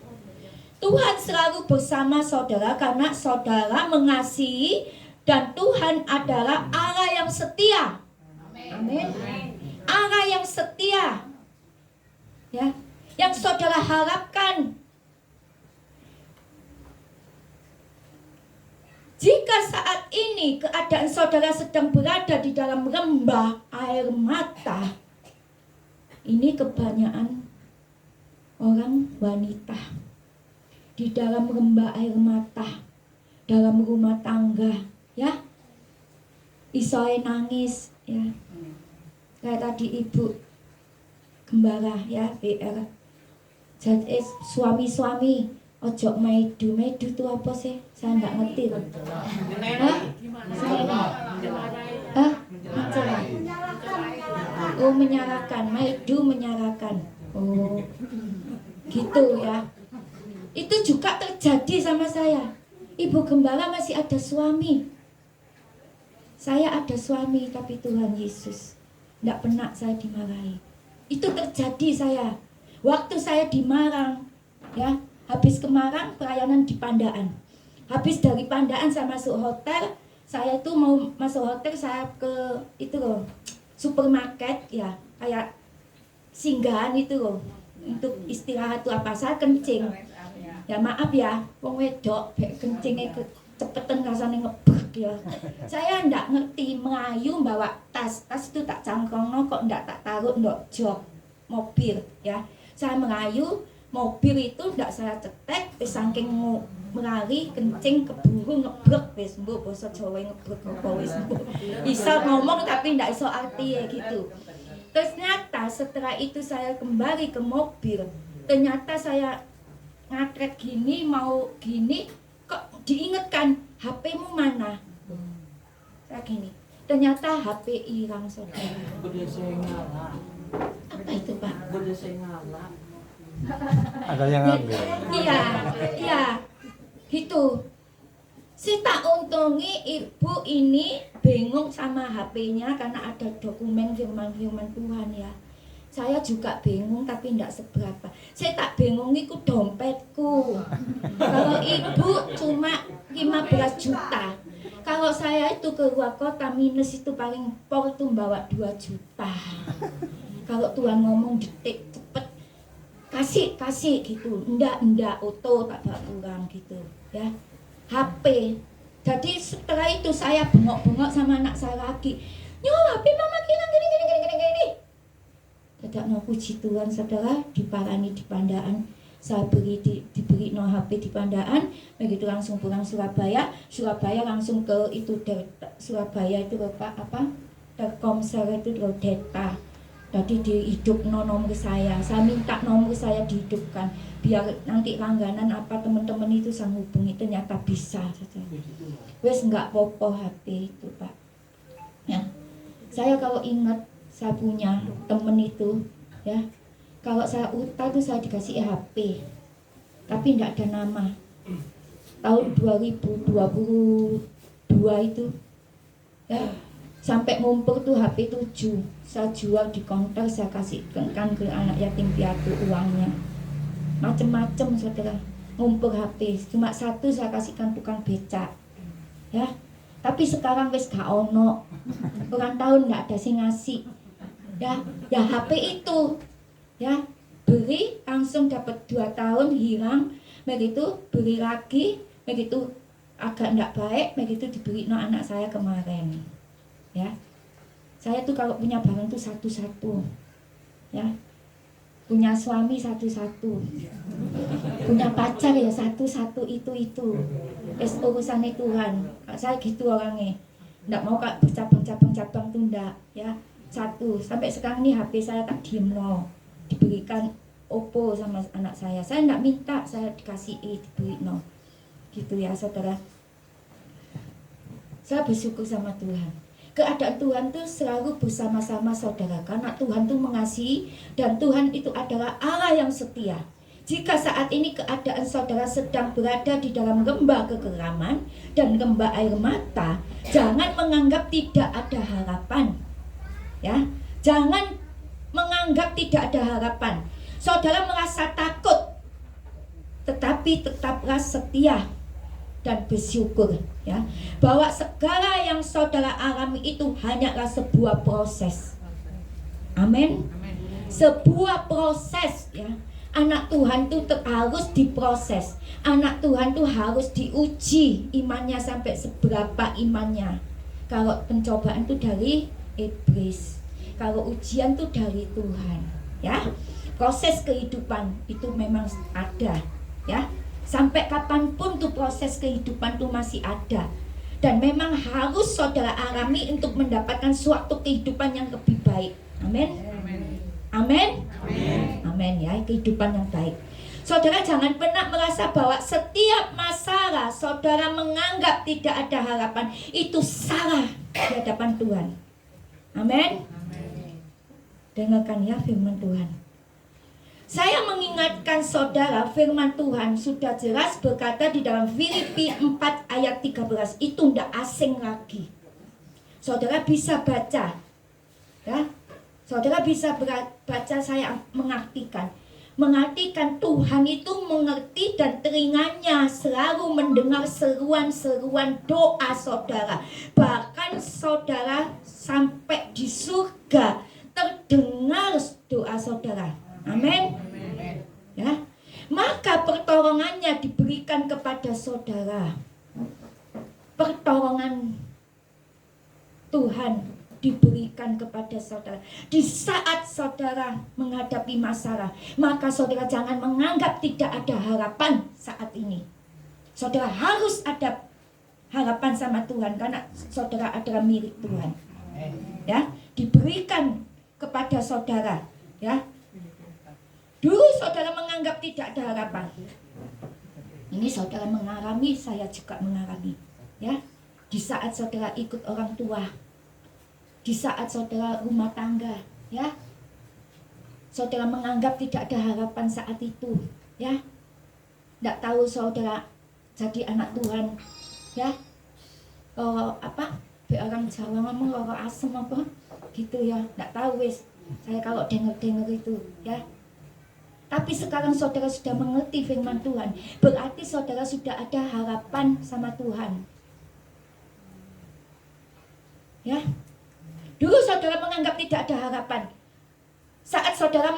Tuhan selalu bersama saudara karena saudara mengasihi, dan Tuhan adalah Allah yang setia. Amin. Allah yang setia, ya, yang saudara harapkan. Jika saat ini keadaan saudara sedang berada di dalam lembah air mata, ini kebanyakan orang wanita di dalam lembah air mata, dalam rumah tangga, ya. Isoe nangis, ya. Kayak tadi ibu gembala, ya, BR. Jadi suami-suami ojo maidu itu apa sih? Saya nggak ngerti. Hah? Hah? Oh, menyalahkan, maidu menyalahkan. Oh, gitu ya. Itu juga terjadi sama saya. Ibu gembala masih ada suami. Saya ada suami, tapi Tuhan Yesus tidak pernah saya dimarahi. Itu terjadi saya. Waktu saya di Marang, ya, habis ke Marang, pelayanan di Pandaan. Habis dari Pandaan saya masuk hotel. Saya itu mau masuk hotel, saya ke itu loh, supermarket, ya, kayak singgahan itu loh, untuk istirahat tuh apa, saya kencing. Ya maaf ya, wong wedok kencingnya cepetan rasanya ngebek ya. Saya ndak ngerti mengayu bawa tas itu tak cangkongno kok ndak tak taruh ndok jok mobil, ya. Saya mengayu, mobil itu ndak saya cetek, saking melari kencing keburu ngebrek wis mbok basa Jawa ngebrek apa wis mbok. Iso ngomong tapi ndak iso arti ya gitu. Ternyata setelah itu saya kembali ke mobil, ternyata saya ngatret gini, mau gini, kok diingatkan, HP-mu mana? Kayak gini. Ternyata HP hilang, saudara. Apa itu, Pak? Ada yang ngambil. Iya, gitu. Si tak untungi ibu ini bingung sama HP-nya karena ada dokumen firman-firman Tuhan, ya. Saya juga bingung tapi tidak seberapa. Saya tak bingung itu dompetku. Kalau ibu cuma 15 juta. Kalau saya itu ke luar kota minus itu paling pol tuh bawa 2 juta. Kalau Tuhan ngomong detik cepet. kasih gitu, enggak auto tak bawa pulang gitu ya. HP. Jadi setelah itu saya bengok-bengok sama anak saya lagi, HP mama hilang gini. Tidak mau puji Tuhan saudara, diparani di Pandaan. Saya diberi no HP di Pandaan, begitu langsung pulang Surabaya langsung ke itu Surabaya itu apa Telkomsel itu data. Jadi dihidup nomor saya minta nomor saya dihidupkan biar nanti langganan apa teman-teman itu sang hubungi, ternyata bisa saja. Wes nggak popo HP itu Pak. Ya, saya kalau ingat saya punya temen itu ya, kalau saya utang tuh saya dikasih HP tapi tidak ada nama. Tahun 2022 itu ya, sampai ngumpul tuh HP 7 saya jual di konter, saya kasihkan ke anak yatim piatu uangnya macem-macem saudara. Ngumpul HP cuma satu saya kasihkan tukang becak ya, tapi sekarang wes gak ono, ulang tahun nggak ada sih ngasih ya HP itu ya, beli langsung dapat 2 tahun hilang, begitu beli lagi, begitu agak nggak baik, begitu diberi no anak saya kemarin ya. Saya tuh kalau punya barang tuh satu-satu ya, punya suami satu-satu, punya pacar ya satu-satu, itu urusannya Tuhan. Saya gitu orangnya, nggak mau kak bercabang-cabang tuh nggak ya, satu. Sampai sekarang nih HP saya tak diem no, diberikan Oppo sama anak saya nggak minta, saya dikasih diberi no gitu ya saudara. Saya bersyukur sama Tuhan. Keadaan Tuhan tuh selalu bersama-sama saudara, karena Tuhan tuh mengasihi dan Tuhan itu adalah Allah yang setia. Jika saat ini keadaan saudara sedang berada di dalam lembah kekelaman dan lembah air mata, jangan menganggap tidak ada harapan. Ya, jangan menganggap tidak ada harapan. Saudara merasa takut, tetapi tetaplah setia dan bersyukur ya, bahwa segala yang saudara alami itu hanyalah sebuah proses. Amin. Sebuah proses ya. Anak Tuhan itu harus diproses. Anak Tuhan itu harus diuji imannya sampai seberapa imannya. Kalau pencobaan itu dari iblis, kalau ujian itu dari Tuhan ya. Proses kehidupan itu memang ada ya. Sampai kapanpun tuh proses kehidupan tuh masih ada. Dan memang harus saudara alami untuk mendapatkan suatu kehidupan yang lebih baik. Amin. Amin. Amin ya, kehidupan yang baik. Saudara jangan pernah merasa bahwa setiap masalah saudara menganggap tidak ada harapan, itu salah di hadapan Tuhan. Amin. Dengarkan ya firman Tuhan. Saya mengingatkan saudara, firman Tuhan sudah jelas berkata di dalam Filipi 4 ayat 13, itu tidak asing lagi. Saudara bisa baca ya. Saudara bisa baca, saya mengartikan Tuhan itu mengerti dan telinganya selalu mendengar seruan-seruan doa saudara. Bahkan saudara sampai di surga terdengar doa saudara. Amin. Ya. Maka pertolongannya diberikan kepada saudara. Pertolongan Tuhan diberikan kepada saudara di saat saudara menghadapi masalah. Maka saudara jangan menganggap tidak ada harapan saat ini. Saudara harus ada harapan sama Tuhan, karena saudara adalah milik Tuhan. Ya, diberikan kepada saudara. Ya. Dulu saudara menganggap tidak ada harapan. Ini saudara mengalami, saya juga mengalami. Ya, di saat saudara ikut orang tua, di saat saudara rumah tangga, ya, saudara menganggap tidak ada harapan saat itu, ya, tidak tahu saudara jadi anak Tuhan, ya, orang Jawa ngomong loro asem apa, gitu ya, tidak tahu wis. Saya kalau dengar itu, ya. Tapi sekarang saudara sudah mengerti firman Tuhan, berarti saudara sudah ada harapan sama Tuhan. Ya. Dulu saudara menganggap tidak ada harapan. Saat saudara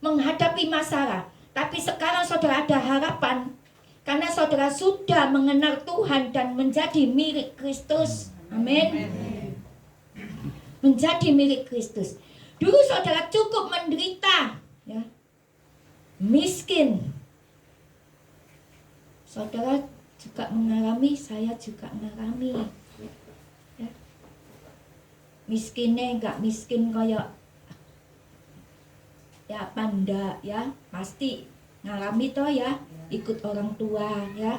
menghadapi masalah. Tapi sekarang saudara ada harapan. Karena saudara sudah mengenal Tuhan dan menjadi milik Kristus. Amin. Menjadi milik Kristus. Dulu saudara cukup menderita, ya, miskin. Saudara juga mengalami, saya juga mengalami. Ya. Miskinnya enggak miskin kayak ya panda, ya pasti ngalami toh ya, ikut orang tua, ya,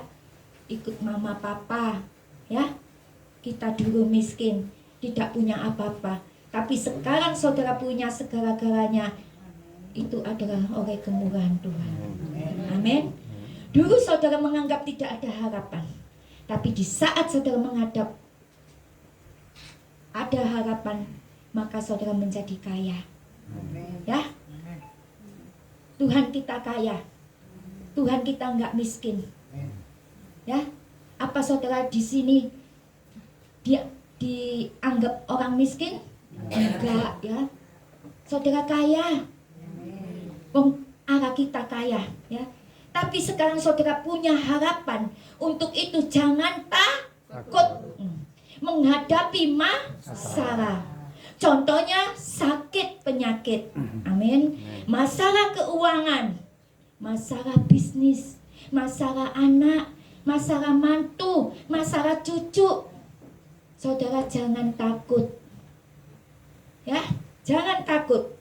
ikut mama papa, ya. Kita dulu miskin, tidak punya apa-apa, tapi sekarang saudara punya segala-galanya. Itu adalah oleh kemurahan Tuhan. Amin. Dulu saudara menganggap tidak ada harapan, tapi di saat saudara menghadap ada harapan, maka saudara menjadi kaya. Ya, Tuhan kita kaya, Tuhan kita enggak miskin. Ya, apa saudara di sini dia dianggap orang miskin? Enggak, ya. Saudara kaya. Allah kita kaya, ya. Tapi sekarang saudara punya harapan. Untuk itu jangan takut menghadapi masalah. Contohnya sakit penyakit. Amin. Masalah keuangan, masalah bisnis, masalah anak, masalah mantu, masalah cucu. Saudara jangan takut. Ya, jangan takut.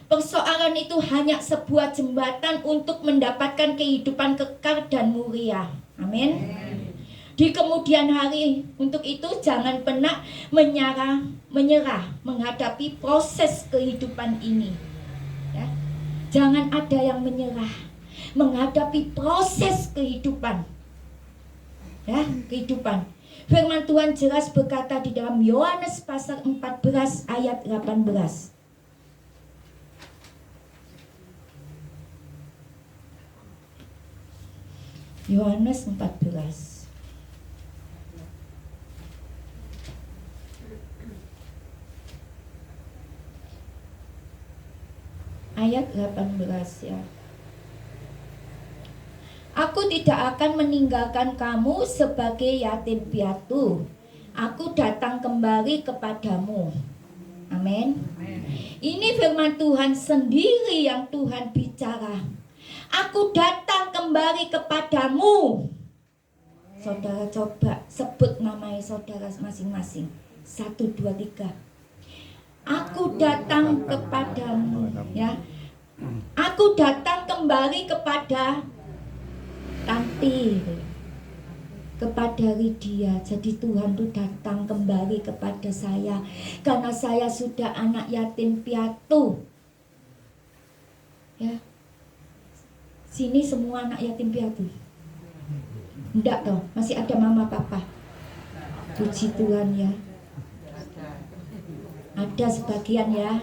Persoalan itu hanya sebuah jembatan untuk mendapatkan kehidupan kekal dan mulia. Amin. Di kemudian hari, untuk itu jangan pernah menyerah menghadapi proses kehidupan ini. Ya. Jangan ada yang menyerah menghadapi proses kehidupan. Ya, kehidupan. Firman Tuhan jelas berkata di dalam Yohanes pasal 14 ayat 18. Yohanes 14 ayat 18, ya. Aku tidak akan meninggalkan kamu sebagai yatim piatu. Aku datang kembali kepadamu. Amin. Ini firman Tuhan sendiri yang Tuhan bicara. Aku datang kembali kepadamu. Saudara coba sebut nama saudara masing-masing. 1, 2, 3. Aku datang kepadamu, ya. Aku datang kembali kepada Tanti, kepada Lydia. Jadi Tuhan tuh datang kembali kepada saya karena saya sudah anak yatim piatu. Ya. Sini semua anak yatim piatu? Enggak toh, masih ada mama papa. Puji Tuhan, ya. Ada sebagian, ya.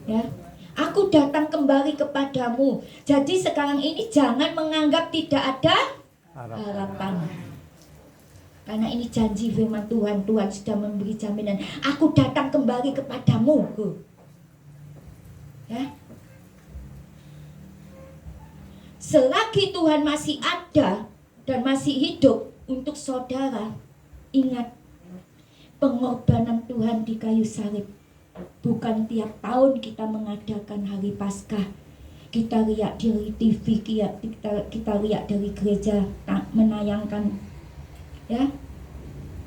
Ya. Aku datang kembali kepadamu. Jadi sekarang ini jangan menganggap tidak ada harapan. Karena ini janji firman Tuhan. Tuhan sudah memberi jaminan. Aku datang kembali kepadamu. Ya. Selagi Tuhan masih ada dan masih hidup untuk saudara, ingat pengorbanan Tuhan di kayu salib. Bukan tiap tahun kita mengadakan hari Paskah, kita lihat di TV, kita lihat dari gereja menayangkan, ya,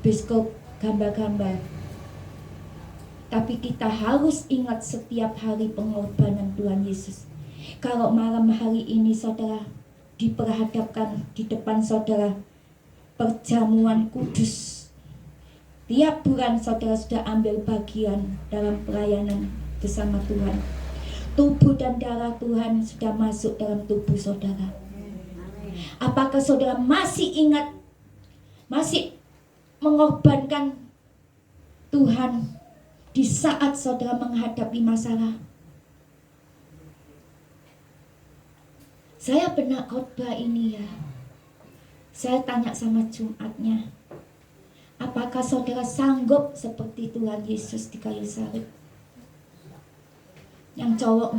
biskop gambar-gambar. Tapi kita harus ingat setiap hari pengorbanan Tuhan Yesus. Kalau malam hari ini saudara diperhadapkan di depan saudara perjamuan kudus, tiap bulan saudara sudah ambil bagian dalam pelayanan bersama Tuhan. Tubuh dan darah Tuhan sudah masuk dalam tubuh saudara. Apakah saudara masih ingat, masih mengorbankan Tuhan di saat saudara menghadapi masalah? Saya pernah khotbah ini, ya. Saya tanya sama Jumatnya, apakah saudara sanggup seperti Tuhan Yesus di kayu salib? Yang cowok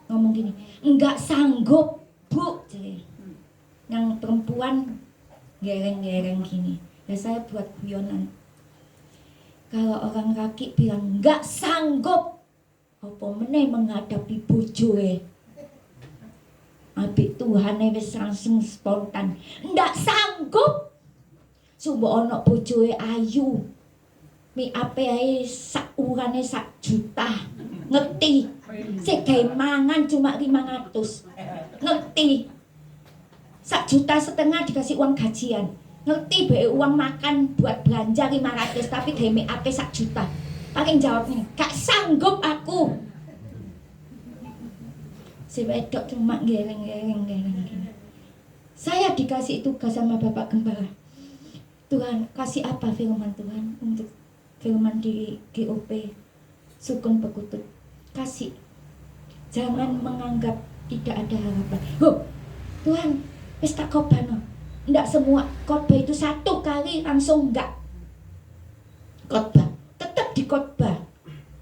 ngomong gini, enggak sanggup bu. Yang perempuan gereng-gereng gini. Ya saya buat guyonan. Kalau orang laki bilang enggak sanggup, apa meneh menghadapi bojoe. Abik Tuhan wis langsung spontan. Enggak sanggup. Sumbo ono bojoe ayu. Mi ape ae sak urane 1 juta. Ngerti? Sik gawe mangan cuma 500. Ngerti? 1,5 juta dikasih uang gajian. Ngerti bae uang makan buat belanja 500 tapi gawe mi ape 1 juta. Paling jawabnya, gak sanggup aku. Si wedok cuma gereng-gereng. Saya dikasih tugas sama Bapak Gembala. Tuhan, kasih apa firman Tuhan untuk firman di GOP Sukun Pekutut? Kasih. Jangan menganggap tidak ada harapan. Tuhan, wis tak khotbah no. Nggak semua khotbah itu 1 kali langsung enggak khotbah. Tetap dikhotbah.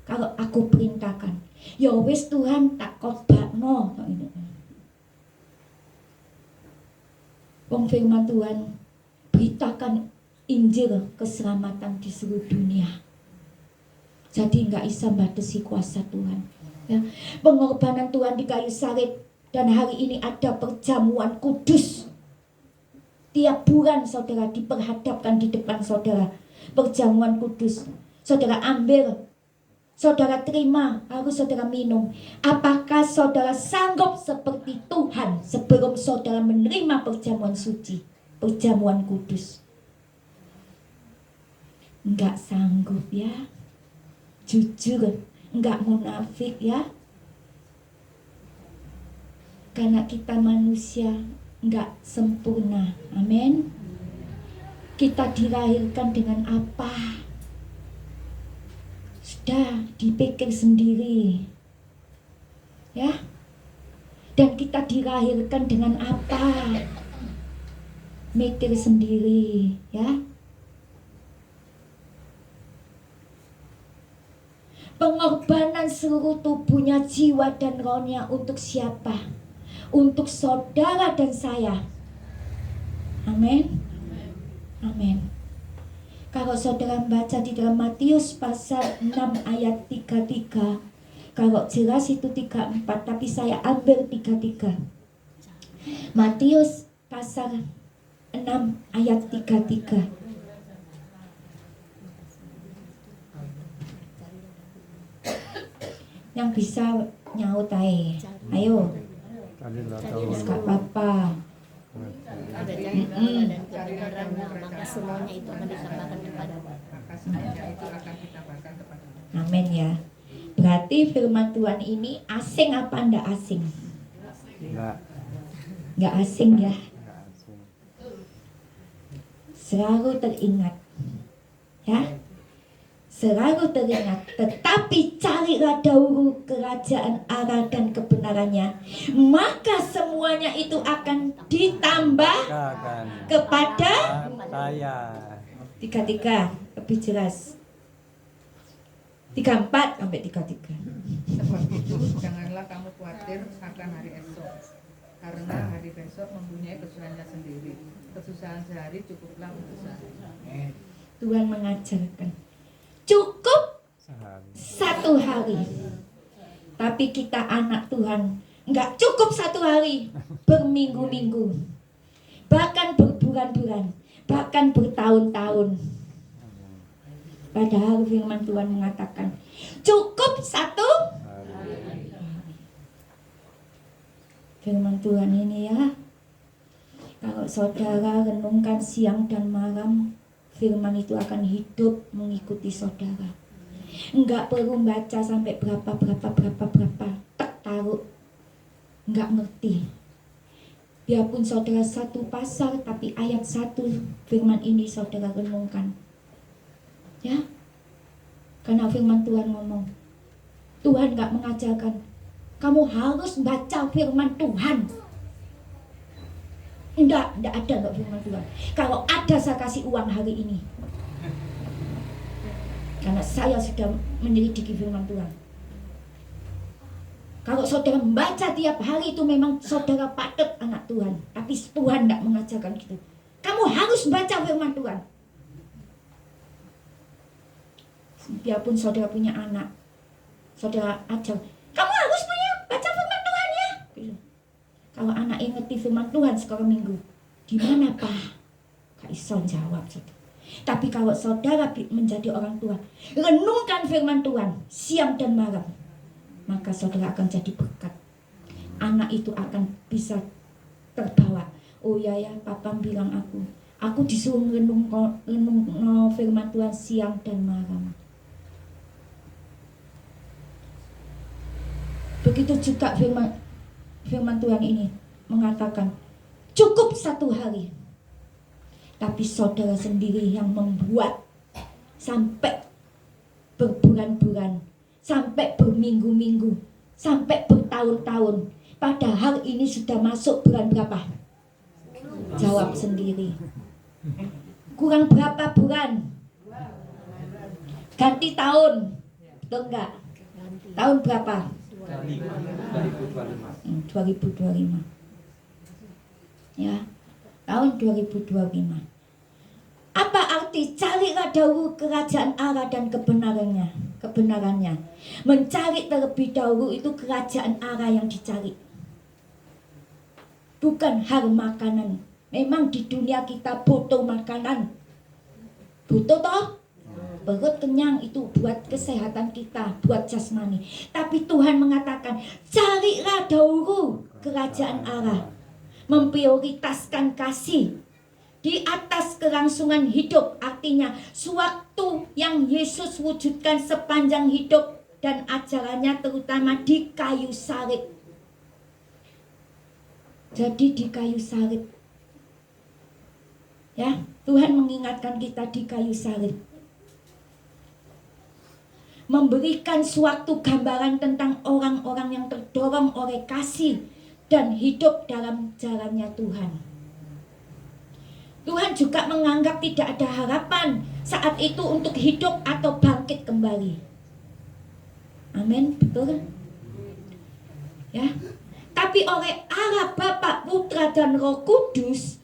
Kalau aku perintahkan, ya wis Tuhan tak khotbah no. Wong firman Tuhan, beritakan Injil keselamatan di seluruh dunia. Jadi nggak bisa batasi kuasa Tuhan. Ya. Pengorbanan Tuhan di kayu salib, dan hari ini ada perjamuan kudus. Tiap bulan saudara diperhadapkan di depan saudara. Perjamuan kudus. Saudara ambil, saudara terima, harus saudara minum. Apakah saudara sanggup seperti Tuhan sebelum saudara menerima perjamuan suci, perjamuan kudus? Enggak sanggup ya. Jujur, enggak munafik ya. Karena kita manusia enggak sempurna. Amin. Kita dilahirkan dengan apa? Sudah dipikir sendiri. Ya. Dan kita dilahirkan dengan apa? Mikir sendiri, ya. Pengorbanan seluruh tubuhnya, jiwa dan rohnya untuk siapa? Untuk saudara dan saya. Amin. Amin. Kalau saudara baca di dalam Matius pasal 6 ayat 33, kalau jelas itu 34, tapi saya ambil 33. Matius pasal 6 ayat 33. Yang bisa nyaut aja. Ayo. Gak apa-apa. Maka semuanya itu akan ditambahkan kepadamu. Amin ya. Berarti firman Tuhan ini asing apa enggak asing? Enggak asing ya. Selalu teringat. Ya. Selalu teringat, tetapi carilah dahulu kerajaan Allah dan kebenarannya, maka semuanya itu akan ditambah kepada saya. 33 lebih jelas. 34 sampai 33. Sebab itu janganlah kamu khawatir akan hari esok, karena hari besok mempunyai kesusahannya sendiri. Kesusahan sehari cukuplah untuk sehari. Tuhan mengajarkan cukup 1 hari. Tapi kita anak Tuhan enggak cukup 1 hari, berminggu-minggu, bahkan berbulan-bulan, bahkan bertahun-tahun. Padahal firman Tuhan mengatakan cukup 1 hari. Firman Tuhan ini ya, kalau saudara renungkan siang dan malam, firman itu akan hidup mengikuti saudara. Enggak perlu baca sampai berapa, tak taruh. Enggak ngerti. Biarpun saudara 1 pasal, tapi ayat 1 firman ini saudara renungkan. Ya. Karena firman Tuhan ngomong, Tuhan enggak mengajarkan kamu harus baca firman Tuhan. Enggak ada firman Tuhan. Kalau ada saya kasih uang hari ini. Karena saya sudah menyelidiki firman Tuhan. Kalau saudara membaca tiap hari itu memang saudara patut anak Tuhan. Tapi Tuhan tidak mengajarkan gitu. Kamu harus baca firman Tuhan. Biarpun saudara punya anak, saudara ajar, kamu harus punya baca firman Tuhan ya. Gitu. Kalau anak ngerti firman Tuhan sekarang minggu, gimana Pak? Kak Ison jawab. Tapi kalau saudara menjadi orang tua, renungkan firman Tuhan siang dan malam, maka saudara akan jadi berkat. Anak itu akan bisa terbawa. Oh ya papa bilang aku disuruh renung firman Tuhan siang dan malam. Begitu juga firman Tuhan ini mengatakan cukup 1 hari. Tapi saudara sendiri yang membuat sampai berbulan-bulan, sampai berminggu-minggu, sampai bertahun-tahun. Padahal ini sudah masuk bulan berapa? Jawab sendiri. Kurang berapa bulan? Ganti tahun. Betul enggak? Tahun berapa? 2025. Ya, tahun 2025. Apa arti carilah dahulu kerajaan Allah dan kebenarannya. Mencari terlebih dahulu itu kerajaan Allah yang dicari. Bukan hal makanan. Memang di dunia kita butuh makanan. Butuh toh? Perut kenyang itu buat kesehatan kita, buat jasmani. Tapi Tuhan mengatakan, carilah dahulu kerajaan Allah. Memprioritaskan kasih di atas kelangsungan hidup. Artinya sewaktu yang Yesus wujudkan sepanjang hidup dan ajarannya terutama di kayu salib. Jadi di kayu salib. Ya, Tuhan mengingatkan kita di kayu salib. Memberikan suatu gambaran tentang orang-orang yang terdorong oleh kasih dan hidup dalam jalannya Tuhan. Tuhan juga menganggap tidak ada harapan saat itu untuk hidup atau bangkit kembali. Amin, betul? Ya. Tapi oleh Allah Bapa, Putra dan Roh Kudus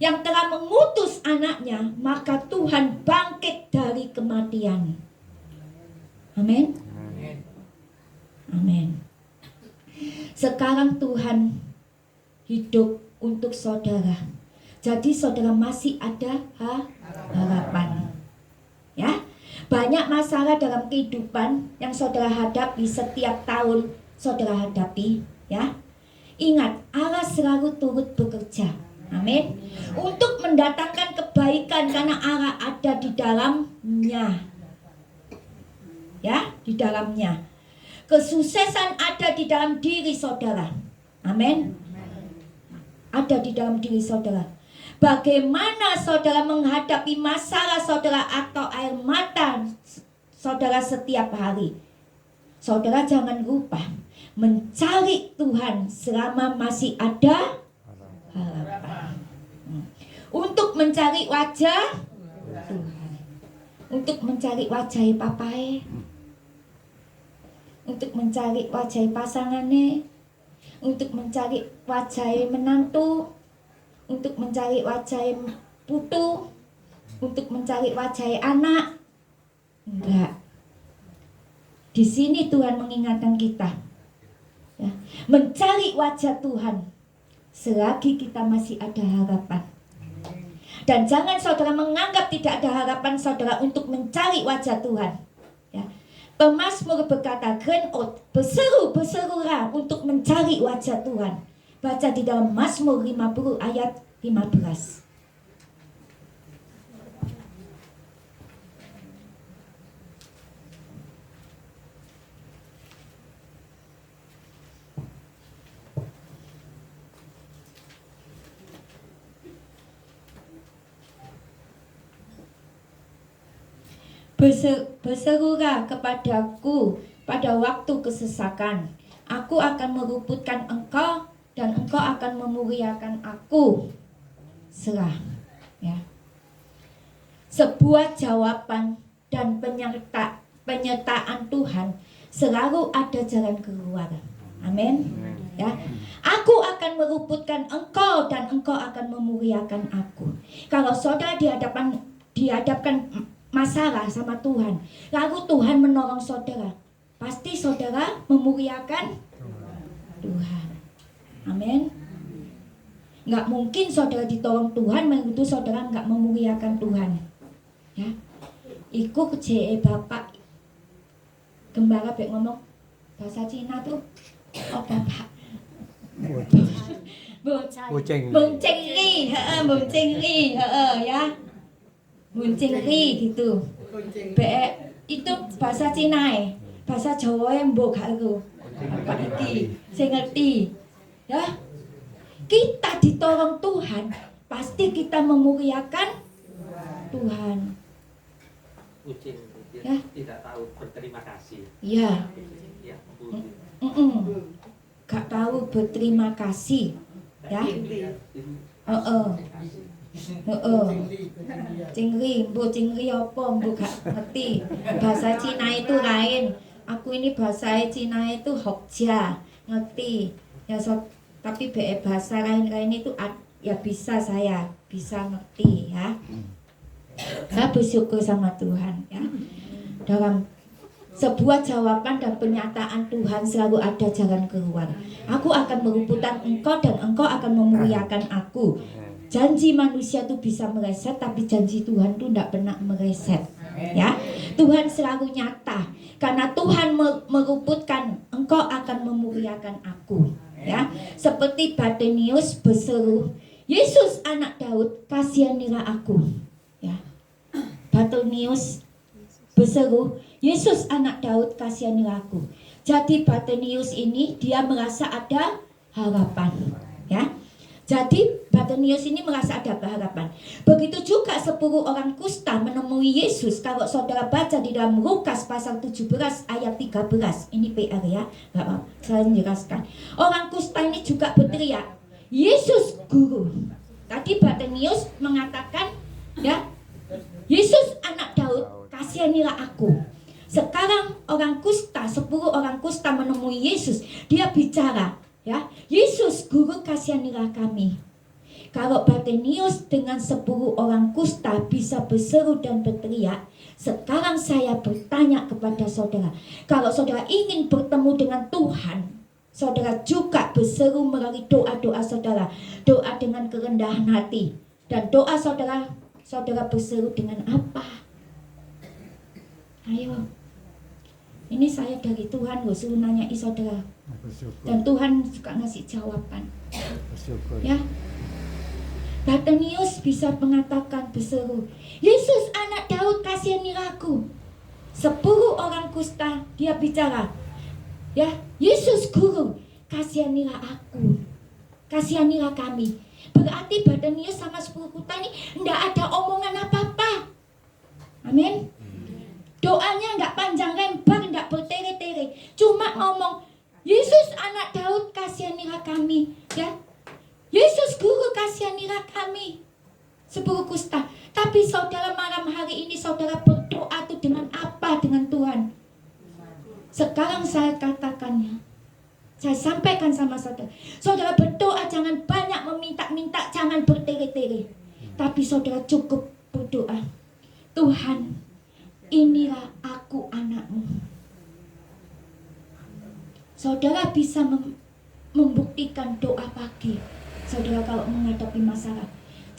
yang telah mengutus anaknya, maka Tuhan bangkit dari kematian. Amin. Amin. Sekarang Tuhan hidup untuk saudara. Jadi saudara masih ada harapan. Ya. Banyak masalah dalam kehidupan yang saudara hadapi setiap tahun saudara hadapi, ya. Ingat, Allah selalu turut bekerja. Amin. Untuk mendatangkan kebaikan karena Allah ada di dalamnya. Ya, di dalamnya. Kesuksesan ada di dalam diri saudara. Amin. Ada di dalam diri saudara. Bagaimana saudara menghadapi masalah saudara atau air mata saudara setiap hari? Saudara jangan lupa mencari Tuhan selama masih ada harapan. Untuk mencari wajah Tuhan. Untuk mencari wajah papai. Untuk mencari wajah pasangannya, untuk mencari wajah menantu, untuk mencari wajah putu, untuk mencari wajah anak. Enggak. Di sini Tuhan mengingatkan kita, ya, mencari wajah Tuhan selagi kita masih ada harapan. Dan jangan saudara menganggap tidak ada harapan saudara untuk mencari wajah Tuhan. Ya. Pemazmur berkata, "Cry out, berseru-berserulah untuk mencari wajah Tuhan." Baca di dalam Mazmur 50 ayat 15. Berserulah kepadaku pada waktu kesesakan. Aku akan meluputkan engkau dan engkau akan memuliakan aku. Selah. Ya. Sebuah jawaban dan penyertaan Tuhan selalu ada jalan keluar. Amin. Ya. Aku akan meluputkan engkau dan engkau akan memuliakan aku. Kalau saudara dihadapkan masalah sama Tuhan, lalu Tuhan menolong saudara, pasti saudara memuliakan Tuhan. Amin. Nggak mungkin saudara ditolong Tuhan begitu saudara nggak memuliakan Tuhan. Ya. Iku ke Bapak Gembara Bek ngomong bahasa Cina tuh apa Pak? Boncengri, ya. Boncengri gitu. Itu bahasa Cina bahasa Jawa yang mbok gak aku. Apa iki? Saya ngerti. Ya. Kita ditolong Tuhan, pasti kita memuliakan Tuhan. Kucing Ya. tidak tahu berterima kasih. Ya. Ya, Gak tahu berterima kasih. Ya. Cingri, bu cingri apa? Bu gak ngerti. Bahasa Cina itu lain. Aku ini bahasa Cina itu Hokja, ngerti. Ya tapi bahasa lain-lain itu ya bisa saya bisa ngerti ya. Saya bersyukur sama Tuhan ya. Dalam sebuah jawaban dan pernyataan Tuhan selalu ada jalan keluar. Aku akan meluputkan engkau dan engkau akan memuliakan aku. Janji manusia itu bisa meleset, tapi janji Tuhan itu tidak pernah meleset. Ya, Tuhan selalu nyata. Karena Tuhan meluputkan, engkau akan memuliakan aku. Ya, seperti Bartimeus berseru, Yesus anak Daud, kasihanilah aku. Ya, Bartimeus berseru, Yesus anak Daud, kasihanilah aku. Jadi Bartimeus ini dia merasa ada harapan. Ya, jadi Bartimeus ini merasa ada harapan. Begitu juga 10 orang kusta menemui Yesus. Kalau saudara baca di dalam Lukas pasal 17 ayat 13. Ini PR ya, gak apa, saya menjelaskan. Orang kusta ini juga berteriak, Yesus Guru. Tadi Bartimeus mengatakan, ya, Yesus anak Daud, kasihanilah aku. Sekarang orang kusta, 10 orang kusta menemui Yesus. Dia bicara, ya, Yesus Guru, kasihanilah kami. Kalau Bartimeus dengan 10 orang kusta bisa berseru dan berteriak, sekarang saya bertanya kepada saudara, kalau saudara ingin bertemu dengan Tuhan, saudara juga berseru melalui doa-doa saudara, doa dengan kerendahan hati, dan doa saudara berseru dengan apa? Ayo, ini saya dari Tuhan loh, suruh nanyai saudara, dan Tuhan suka ngasih jawaban. Ya, Bartimeus bisa mengatakan berseru, Yesus anak Daud, kasihanilah aku. 10 orang kusta dia bicara, ya, Yesus Guru, kasihanilah aku, kasihanilah kami. Berarti Bartimeus sama 10 kusta ini tidak ada omongan apa-apa. Amin. Doanya nggak panjang lebar, nggak bertele-tele, cuma ngomong, Yesus anak Daud, kasihanilah kami. Ya, Yesus Guru, kasihanilah kami. 10 kusta. Tapi saudara malam hari ini saudara berdoa tuh dengan apa dengan Tuhan? Sekarang saya katakannya, saya sampaikan sama saudara. Saudara berdoa jangan banyak meminta-minta, jangan bertele-tele. Tapi saudara cukup berdoa, Tuhan, inilah aku anakmu. Saudara bisa membuktikan doa pagi. Saudara kalau menghadapi masalah,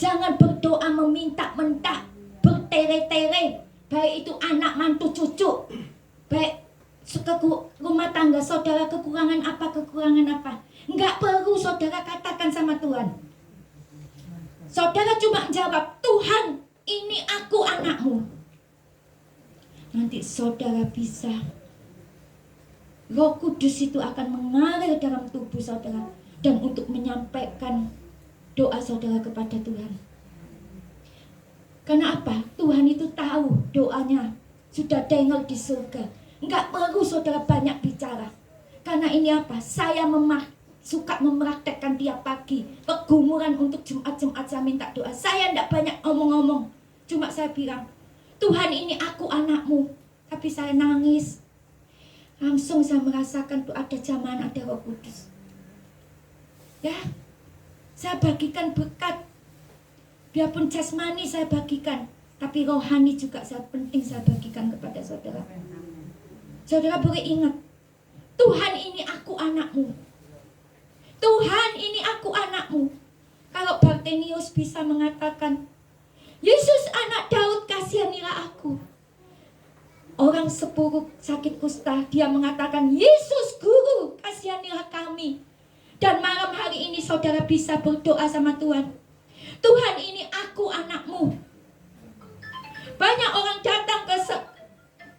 jangan berdoa meminta-minta, bertele-tele, baik itu anak, mantu, cucu, baik rumah tangga saudara kekurangan apa. Enggak perlu saudara katakan sama Tuhan. Saudara cuma jawab, Tuhan, ini aku anakmu. Nanti saudara bisa, Roh Kudus itu akan mengalir dalam tubuh saudara dan untuk menyampaikan doa saudara kepada Tuhan. Karena apa? Tuhan itu tahu doanya sudah dengar di surga. Enggak perlu saudara banyak bicara. Karena ini apa? Saya suka mempraktekkan tiap pagi pergumulan untuk Jumat-Jumat saya minta doa. Saya enggak banyak ngomong-ngomong. Cuma saya bilang, Tuhan, ini aku anakmu. Tapi saya nangis. langsung saya merasakan tuh ada jamahan, ada Roh Kudus. Ya, saya bagikan berkat. Biarpun jasmani saya bagikan, tapi rohani juga penting saya bagikan kepada saudara. Saudara boleh ingat, Tuhan ini aku anakmu. Tuhan ini aku anakmu. Kalau Bartimius bisa mengatakan, Yesus anak Daud, kasihanilah aku. Orang sepuruk sakit kusta, dia mengatakan, Yesus Guru, kasihanilah kami. Dan malam hari ini saudara bisa berdoa sama Tuhan. Tuhan ini aku anakmu. Banyak orang datang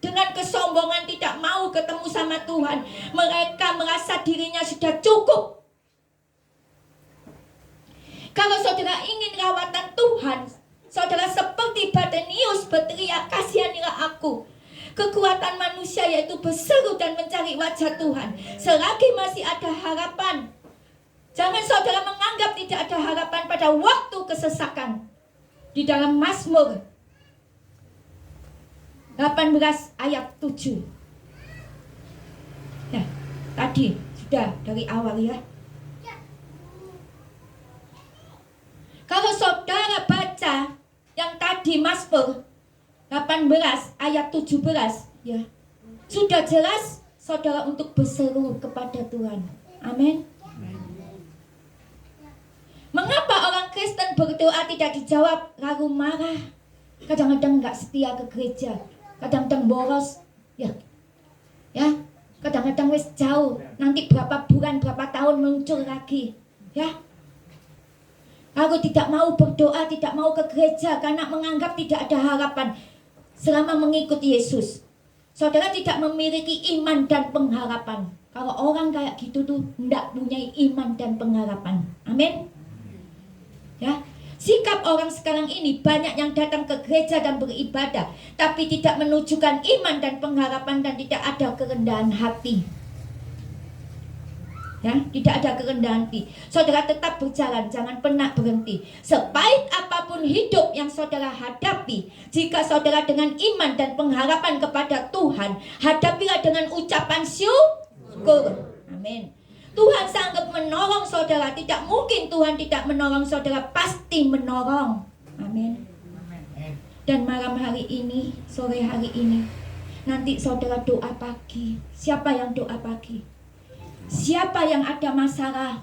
dengan kesombongan, tidak mau ketemu sama Tuhan. Mereka merasa dirinya sudah cukup. Kalau saudara ingin rawatan Tuhan, saudara seperti Bartimius berteriak, kasihanilah aku. Kekuatan manusia yaitu berseru dan mencari wajah Tuhan. Selagi masih ada harapan, jangan saudara menganggap tidak ada harapan pada waktu kesesakan. Di dalam Mazmur 18 ayat 7. Nah, tadi sudah dari awal ya. Kalau saudara baca yang tadi Mazmur 18 ayat 17 ya, sudah jelas saudara untuk berseru kepada Tuhan. Amin. Mengapa orang Kristen berdoa tidak dijawab, lalu marah, kadang-kadang nggak setia ke gereja, kadang-kadang boros, ya, kadang-kadang wis jauh, nanti berapa bulan, berapa tahun muncul lagi, ya. Lalu tidak mau berdoa, tidak mau ke gereja karena menganggap tidak ada harapan selama mengikuti Yesus. Saudara tidak memiliki iman dan pengharapan. Kalau orang kayak gitu tuh tidak punya iman dan pengharapan. Amin. Ya, sikap orang sekarang ini banyak yang datang ke gereja dan beribadah, tapi tidak menunjukkan iman dan pengharapan dan tidak ada kerendahan hati. Ya, tidak ada kerendahan hati. Saudara tetap berjalan, jangan pernah berhenti. Sepahit apapun hidup yang saudara hadapi, jika saudara dengan iman dan pengharapan kepada Tuhan, hadapilah dengan ucapan syukur. Amin. Tuhan sanggup menolong saudara. Tidak mungkin Tuhan tidak menolong saudara, pasti menolong. Amin. Dan malam hari ini, sore hari ini, nanti saudara doa pagi. Siapa yang doa pagi? Siapa yang ada masalah,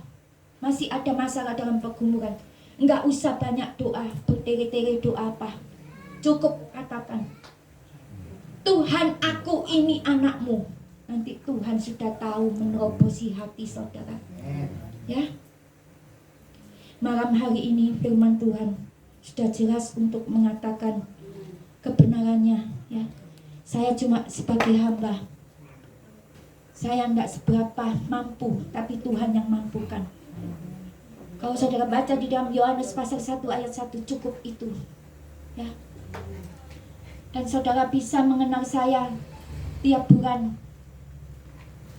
masih ada masalah dalam pergumulan, enggak usah banyak doa, bertele-tele doa apa, cukup katakan, Tuhan aku ini anakmu. Nanti Tuhan sudah tahu menerobosi hati saudara. Ya, malam hari ini firman Tuhan sudah jelas untuk mengatakan kebenarannya. Ya, saya cuma sebagai hamba. Saya tidak seberapa mampu, tapi Tuhan yang mampukan. Kalau saudara baca di dalam Yohanes pasal 1 ayat 1, cukup itu. Ya. Dan saudara bisa mengenal saya tiap bulan.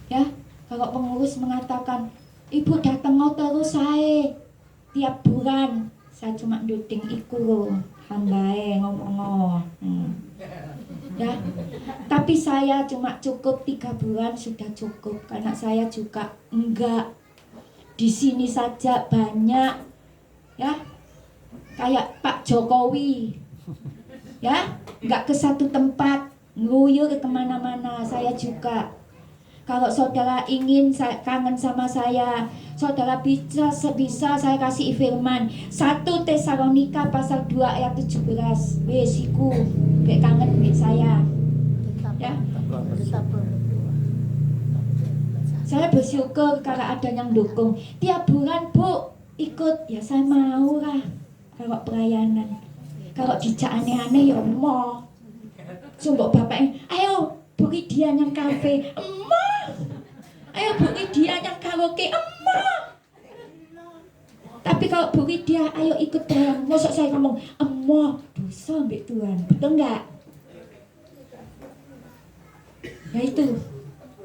Ya, kalau pengurus mengatakan, Ibu datang mau terus saya tiap bulan. Saya cuma duding iku loh, hambae ngomong. Ya, tapi saya cuma cukup 3 bulan sudah cukup, karena saya juga enggak di sini saja banyak, ya, kayak Pak Jokowi, ya, enggak ke satu tempat, nguyur kemana-mana. Saya juga, kalau saudara ingin kangen sama saya, saudara bisa saya kasih firman 1 Tesalonika pasal 2 ayat 17. Wesiku kayak kangen mit saya. Ya. Saya bersyukur karena ada yang dukung. Tiap bulan Bu ikut, ya saya mau lah. Kalau pelayanan, kalau dijak aneh-aneh ya mau. Sumpah bapaknya, ayo beri dia yang kafe, emah. Ayo beri dia yang karaoke, emah. Tapi kalau beri dia, ayo ikut pelayanan, masa saya ngomong, emah, dosa mbak Tuhan, betul enggak? Ya itu,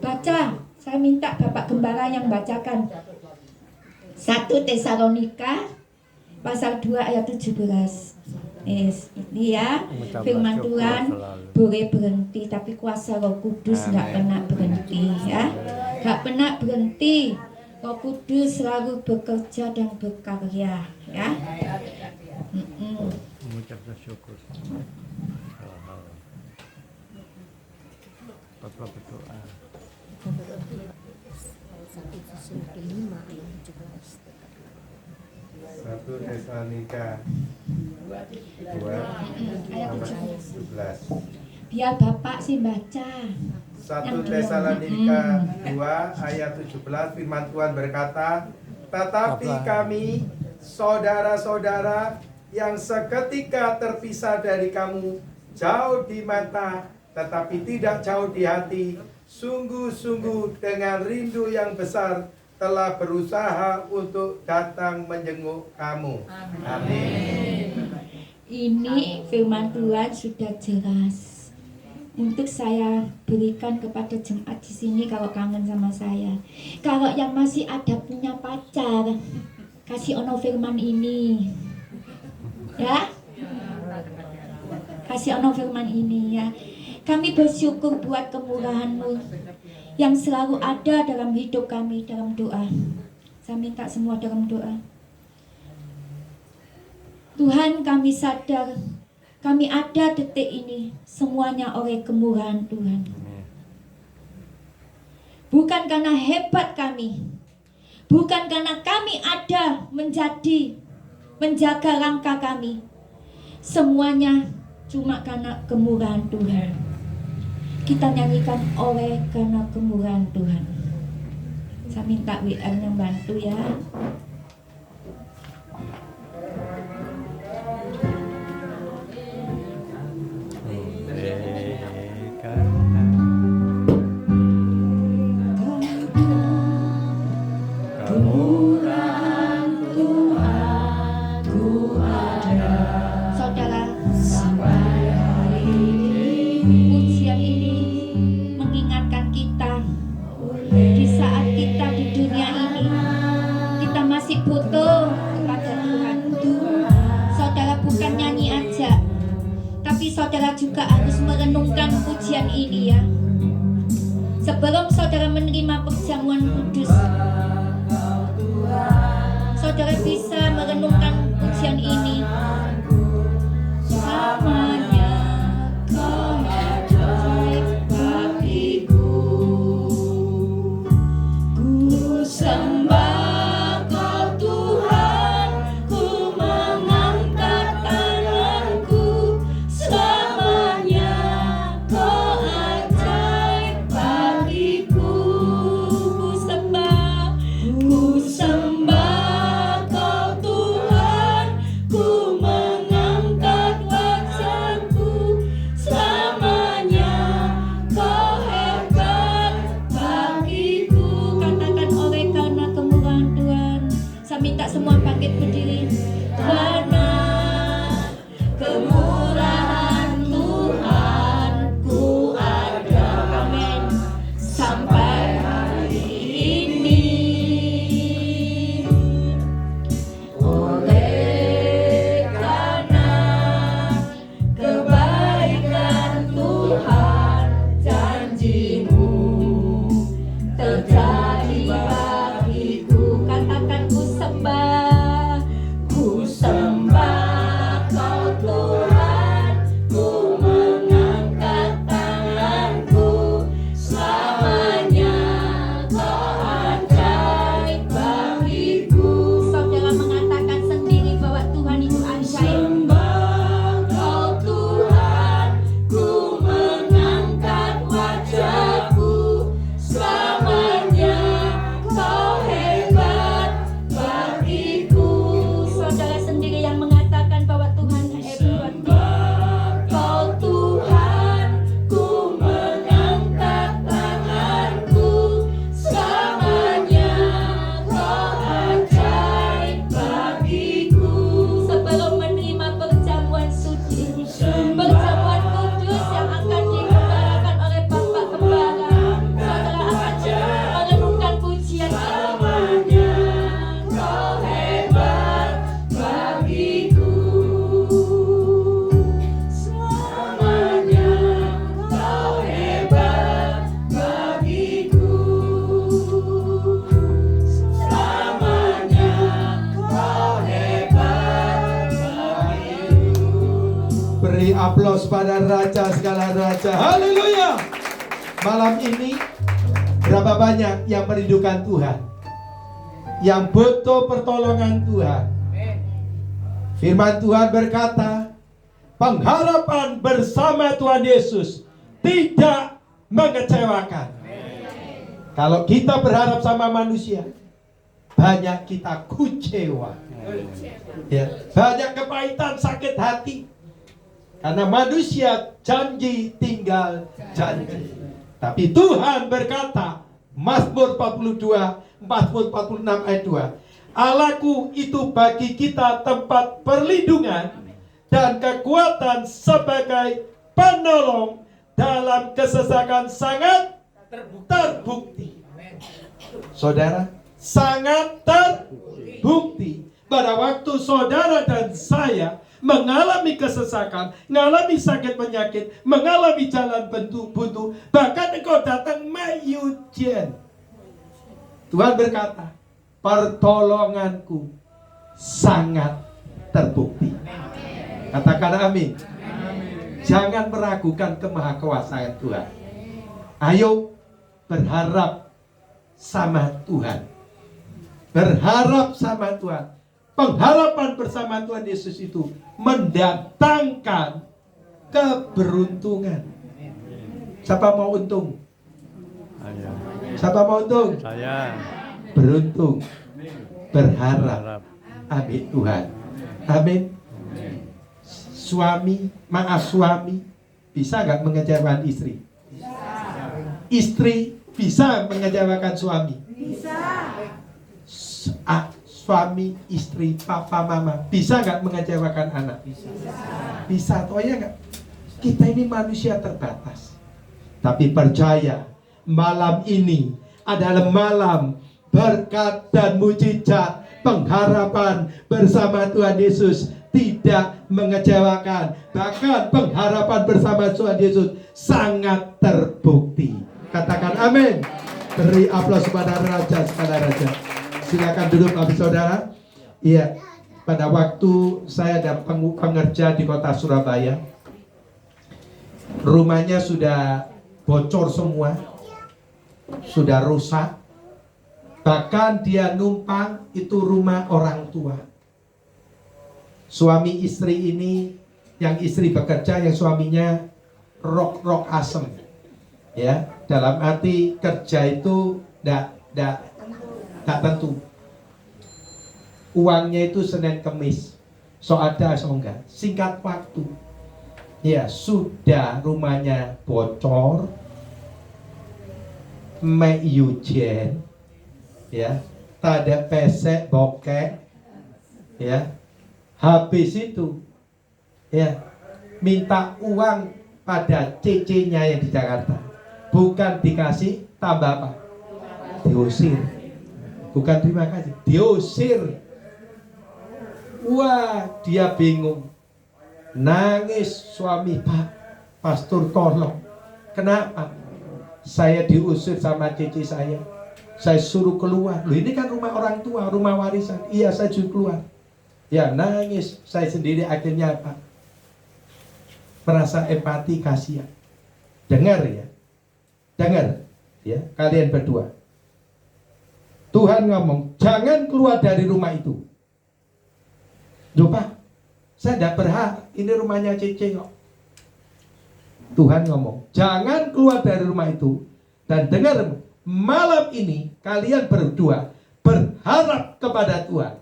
baca. Saya minta Bapak Gembala yang bacakan 1 Tesalonika pasal 2 ayat 17. Ini ya firman Tuhan boleh berhenti, tapi kuasa Roh Kudus nggak pernah berhenti ya, nggak pernah berhenti. Roh Kudus selalu bekerja dan berkarya ya. Mengucap syukur. Bapak berdoa. 1 Tesalonika 2 ayat 17. Biar Bapak sih baca. 1 Tesalonika 2 ayat 17, firman Tuhan berkata, tetapi kami saudara-saudara yang seketika terpisah dari kamu, jauh di mata tetapi tidak jauh di hati, sungguh-sungguh dengan rindu yang besar telah berusaha untuk datang menjenguk kamu. Amin. Ini firman Tuhan sudah jelas. Untuk saya berikan kepada jemaat di sini kalau kangen sama saya. Kalau yang masih ada punya pacar, kasih ono firman ini. Ya? Kasih ono firman ini ya. Kami bersyukur buat kemurahan-Mu yang selalu ada dalam hidup kami dalam doa. Saya minta semua dalam doa. Tuhan, kami sadar kami ada detik ini semuanya oleh kemurahan Tuhan. Bukan karena hebat kami, bukan karena kami ada menjaga langkah kami. Semuanya cuma karena kemurahan Tuhan. Kita nyanyikan oleh karena kemurahan Tuhan. Saya minta WR-nya bantu ya. Saudara juga harus merenungkan pujian ini ya. Sebelum saudara menerima perjamuan kudus, saudara bisa merenungkan pujian ini. Samanya Kau ajaib bagiku, ku sembah Kau Tuhan, ku mengangkat tanganku. Selamanya Kau ajaib bagiku, ku sembah Kau Tuhan, ku mengangkat wajahku. Selamanya Kau hebat bagiku. Katakan oleh karena kemurahan Tuhan. Saya minta semua bangkit berdiri. Karena kemurahan Tuhan ku ada, amin, sampai hari ini. Oleh karena kebaikan Tuhan, janji-Mu terjadi bagiku. Katakan ku sembah Beri aplaus pada Raja segala Raja. Haleluya. Malam ini berapa banyak yang merindukan Tuhan, yang butuh pertolongan Tuhan. Firman Tuhan berkata, pengharapan bersama Tuhan Yesus tidak mengecewakan. Kalau kita berharap sama manusia, banyak kita kecewa. Ya, banyak kepahitan, sakit hati. Karena manusia janji tinggal janji. Tapi Tuhan berkata, Mazmur 42, Mazmur 46 ayat 2, Allahku itu bagi kita tempat perlindungan dan kekuatan sebagai penolong dalam kesesakan sangat terbukti. Saudara, sangat terbukti. Pada waktu saudara dan saya mengalami kesesakan, mengalami sakit penyakit, mengalami jalan buntu, bahkan engkau datang mayujen, Tuhan berkata, pertolonganku sangat terbukti. Katakan amin. Jangan meragukan kemahakuasaan Tuhan. Ayo berharap sama Tuhan. Berharap sama Tuhan. Pengharapan bersama Tuhan Yesus itu mendatangkan keberuntungan. Siapa mau untung? Siapa mau untung? Saya. Beruntung. Berharap. Amin Tuhan. Amin. Suami bisa nggak mengecewakan istri? Istri bisa mengecewakan suami? Suami, istri, papa, mama bisa nggak mengecewakan anak? Bisa, toh ya nggak? Kita ini manusia terbatas. Tapi percaya, malam ini adalah malam berkat dan mujizat. Pengharapan bersama Tuhan Yesus tidak mengecewakan. Bahkan pengharapan bersama Tuhan Yesus sangat terbukti. Katakan amin. Beri aplaus kepada Raja segala Raja. Silakan duduk Bapak Saudara. Iya, pada waktu saya ada pengerja di kota Surabaya, rumahnya sudah bocor semua, sudah rusak. Bahkan dia numpang itu rumah orang tua. Suami istri ini, yang istri bekerja, yang suaminya rok asem. Ya, dalam arti kerja itu tidak tentu. Uangnya itu Senin Kemis, so ada so enggak. Singkat waktu, ya sudah rumahnya bocor, meyujen, ya, tak ada pesek bokek, ya. Habis itu, ya, minta uang pada cece-nya yang di Jakarta, bukan dikasih, tambah apa? Diusir. Bukan terima kasih, diusir. Wah, dia bingung. Nangis suami, Pak, pastor tolong. Kenapa? Saya diusir sama cici saya. Saya suruh keluar. Loh, ini kan rumah orang tua, rumah warisan. Iya, saya suruh keluar. Ya, nangis. Saya sendiri akhirnya apa? Merasa empati, kasihan. Dengar ya. Dengar ya, kalian berdua. Tuhan ngomong, jangan keluar dari rumah itu. Loh Pak, saya tidak berhak, ini rumahnya Cece kok. Tuhan ngomong, jangan keluar dari rumah itu. Dan dengar, malam ini kalian berdua berharap kepada Tuhan,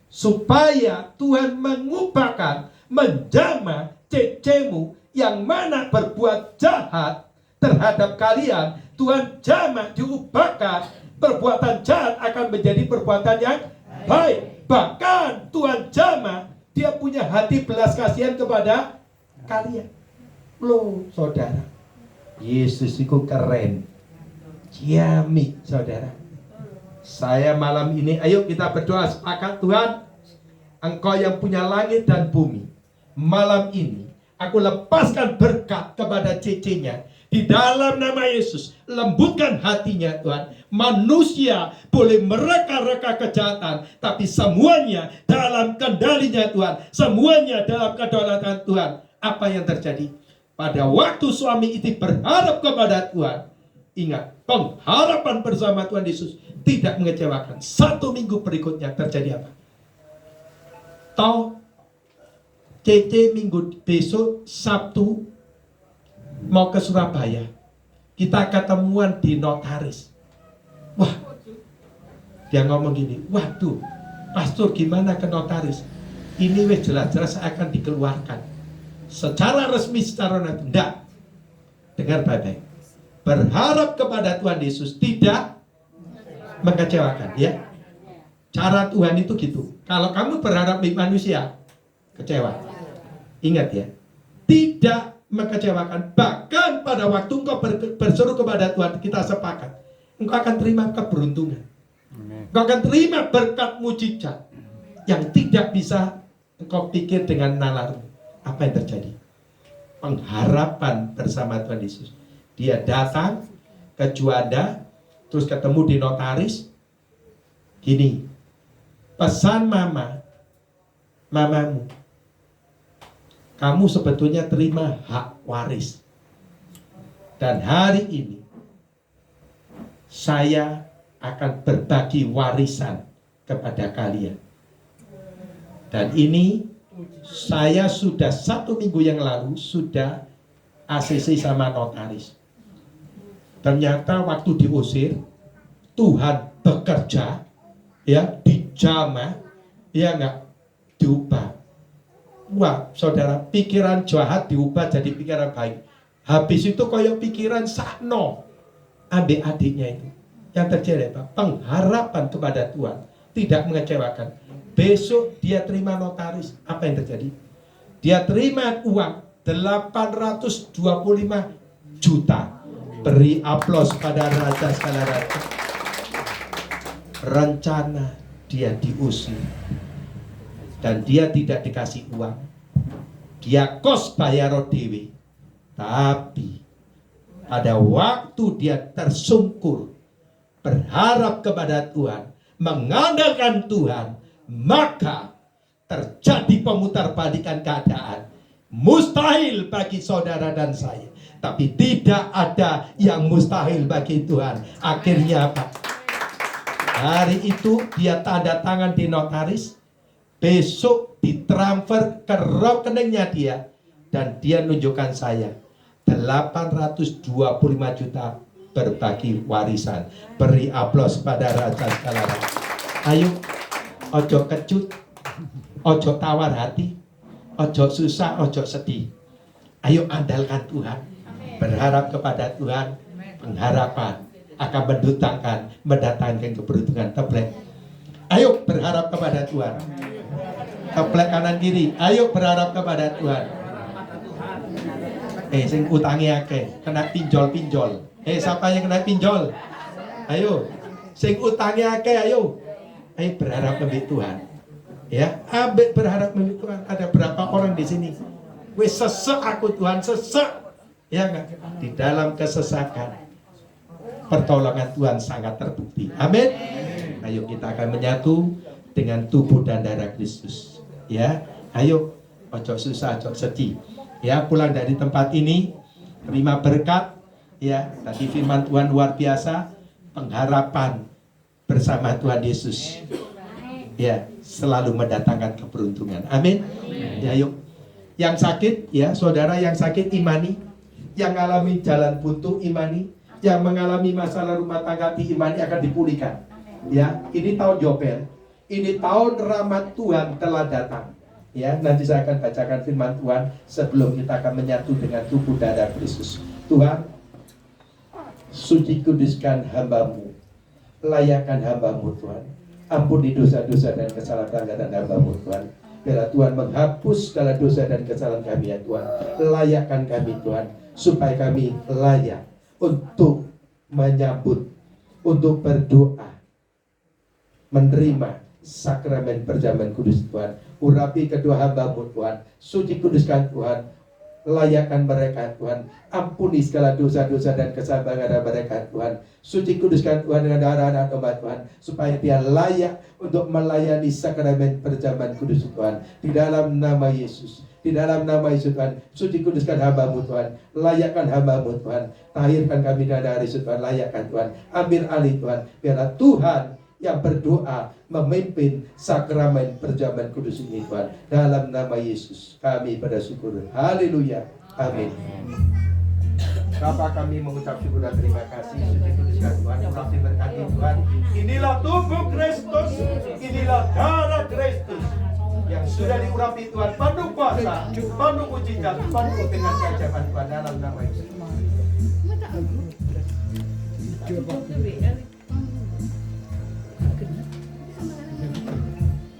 supaya Tuhan mengubahkan, menjamah Cecemu yang mana berbuat jahat terhadap kalian. Tuhan jamah, diubahkan. Perbuatan jahat akan menjadi perbuatan yang baik. Bahkan Tuhan jamah, dia punya hati belas kasihan kepada kalian. Loh saudara, Yesus itu keren. Ciami saudara. Saya malam ini, ayo kita berdoa sepakat. Tuhan, Engkau yang punya langit dan bumi, malam ini aku lepaskan berkat kepada cece-nya. Di dalam nama Yesus, lembutkan hatinya Tuhan. Manusia boleh mereka-reka kejahatan, tapi semuanya dalam kendalinya Tuhan. Semuanya dalam kedaulatan Tuhan. apa yang terjadi? Pada waktu suami itu berharap kepada Tuhan, ingat, pengharapan bersama Tuhan Yesus tidak mengecewakan. 1 minggu berikutnya terjadi apa? Tahu, CC minggu besok Sabtu mau ke Surabaya, kita ketemuan di notaris. Wah, dia ngomong gini, waduh, pastor gimana ke notaris? Ini wes jelas-jelas akan dikeluarkan. Secara resmi, secara nanti, tidak. Dengar baik-baik. Berharap kepada Tuhan Yesus tidak mengecewakan, ya. Cara Tuhan itu gitu. Kalau kamu berharap di manusia, kecewa. Ingat ya, tidak mengecewakan. Bahkan pada waktu engkau berseru kepada Tuhan, kita sepakat, engkau akan terima keberuntungan. Engkau akan terima berkat mujizat yang tidak bisa engkau pikir dengan nalarmu. Apa yang terjadi? Pengharapan bersama Tuhan Yesus. Dia datang ke Juanda, terus ketemu di notaris. Gini, pesan mamamu, kamu sebetulnya terima hak waris. Dan hari ini saya akan berbagi warisan kepada kalian. Dan ini saya sudah 1 minggu yang lalu sudah ACC sama notaris. Ternyata waktu diusir, Tuhan bekerja, ya, dijamah, ya enggak, diubah. Wah, saudara, pikiran jahat diubah jadi pikiran baik. Habis itu koyo pikiran sakno, ambil adiknya itu. Yang terjadi apa? Pengharapan kepada Tuhan tidak mengecewakan. Besok dia terima notaris. Apa yang terjadi? Dia terima uang 825 juta. Beri aplaus pada raja segala raja. Rencana dia diusir. Dan dia tidak dikasih uang. Dia kos bayar dewe. Tapi pada waktu dia tersungkur, berharap kepada Tuhan, mengandalkan Tuhan, maka terjadi pemutarbalikan keadaan. Mustahil bagi saudara dan saya, tapi tidak ada yang mustahil bagi Tuhan. Akhirnya apa? Hari itu dia tanda tangan di notaris, besok ditransfer ke rekeningnya dia, dan dia nunjukkan saya 825 juta berbagi warisan. Beri aplaus pada raja segala raja. Ayo, ojo kecut, ojo tawar hati, ojo susah, ojo sedih. Ayo andalkan Tuhan, berharap kepada Tuhan. Pengharapan akan mendatangkan keberuntungan. Teplek, ayo berharap kepada Tuhan. Teplek kanan kiri, ayo berharap kepada Tuhan. Sing utangi akeh, kena pinjol. Siapa yang kena pinjol? Ayo, sing utangi akeh, ayo. Ayo berharap lebih Tuhan. Ya, ambil berharap lebih Tuhan. Ada berapa orang di sini? Wes sesek aku Tuhan, sesek. Ya enggak? Di dalam kesesakan, pertolongan Tuhan sangat terbukti. Amin. Ayo kita akan menyatu dengan tubuh dan darah Kristus. Ya, ayo, ojo susah, ojo sedih. Ya, pulang dari tempat ini, terima berkat. Ya, tadi firman Tuhan luar biasa. Pengharapan bersama Tuhan Yesus, ya, selalu mendatangkan keberuntungan. Amin. Ya, yuk. Yang sakit, ya, saudara yang sakit imani, yang mengalami jalan buntu imani, yang mengalami masalah rumah tangga imani akan dipulihkan. Ya, ini tahun Yobel, ini tahun rahmat Tuhan telah datang. Ya, nanti saya akan bacakan firman Tuhan sebelum kita akan menyatu dengan tubuh darah Kristus. Tuhan, suci kuduskan hamba-Mu, layakkan hamba-Mu Tuhan. Ampuni dosa-dosa dan kesalahan pelanggaran hamba-Mu Tuhan. Biarlah Tuhan menghapus segala dosa dan kesalahan kami ya Tuhan. Layakkan kami Tuhan, supaya kami layak untuk menyambut, untuk berdoa, menerima sakramen perjamuan kudus Tuhan. Urapi kedua hamba-Mu Tuhan, suci kuduskan Tuhan, layakkan mereka Tuhan. Ampuni segala dosa-dosa dan kesalahan mereka Tuhan. Suci kuduskan Tuhan dengan darah dan obat Tuhan, supaya dia layak untuk melayani sakramen perjamuan kudus Tuhan. Di dalam nama Yesus, di dalam nama Yesus Tuhan, suci kuduskan hamba-Mu Tuhan, layakkan hamba-Mu Tuhan, tahirkan kami dari Yesus Tuhan, layakkan Tuhan, ambil alih Tuhan, biarlah Tuhan yang berdoa memimpin sakramen perjamuan kudus ini Tuhan. Dalam nama Yesus kami pada syukur. Haleluya. Amin. Bapa, kami mengucap syukur dan terima kasih. Suci kuduskan Tuhan, kasih berkati Tuhan. Inilah tubuh Kristus, inilah darah Kristus yang sudah diurapi Tuhan, penuh kuasa, penuh mujizat, penuh dengan keajaiban Tuhan. Dalam nama Yesus.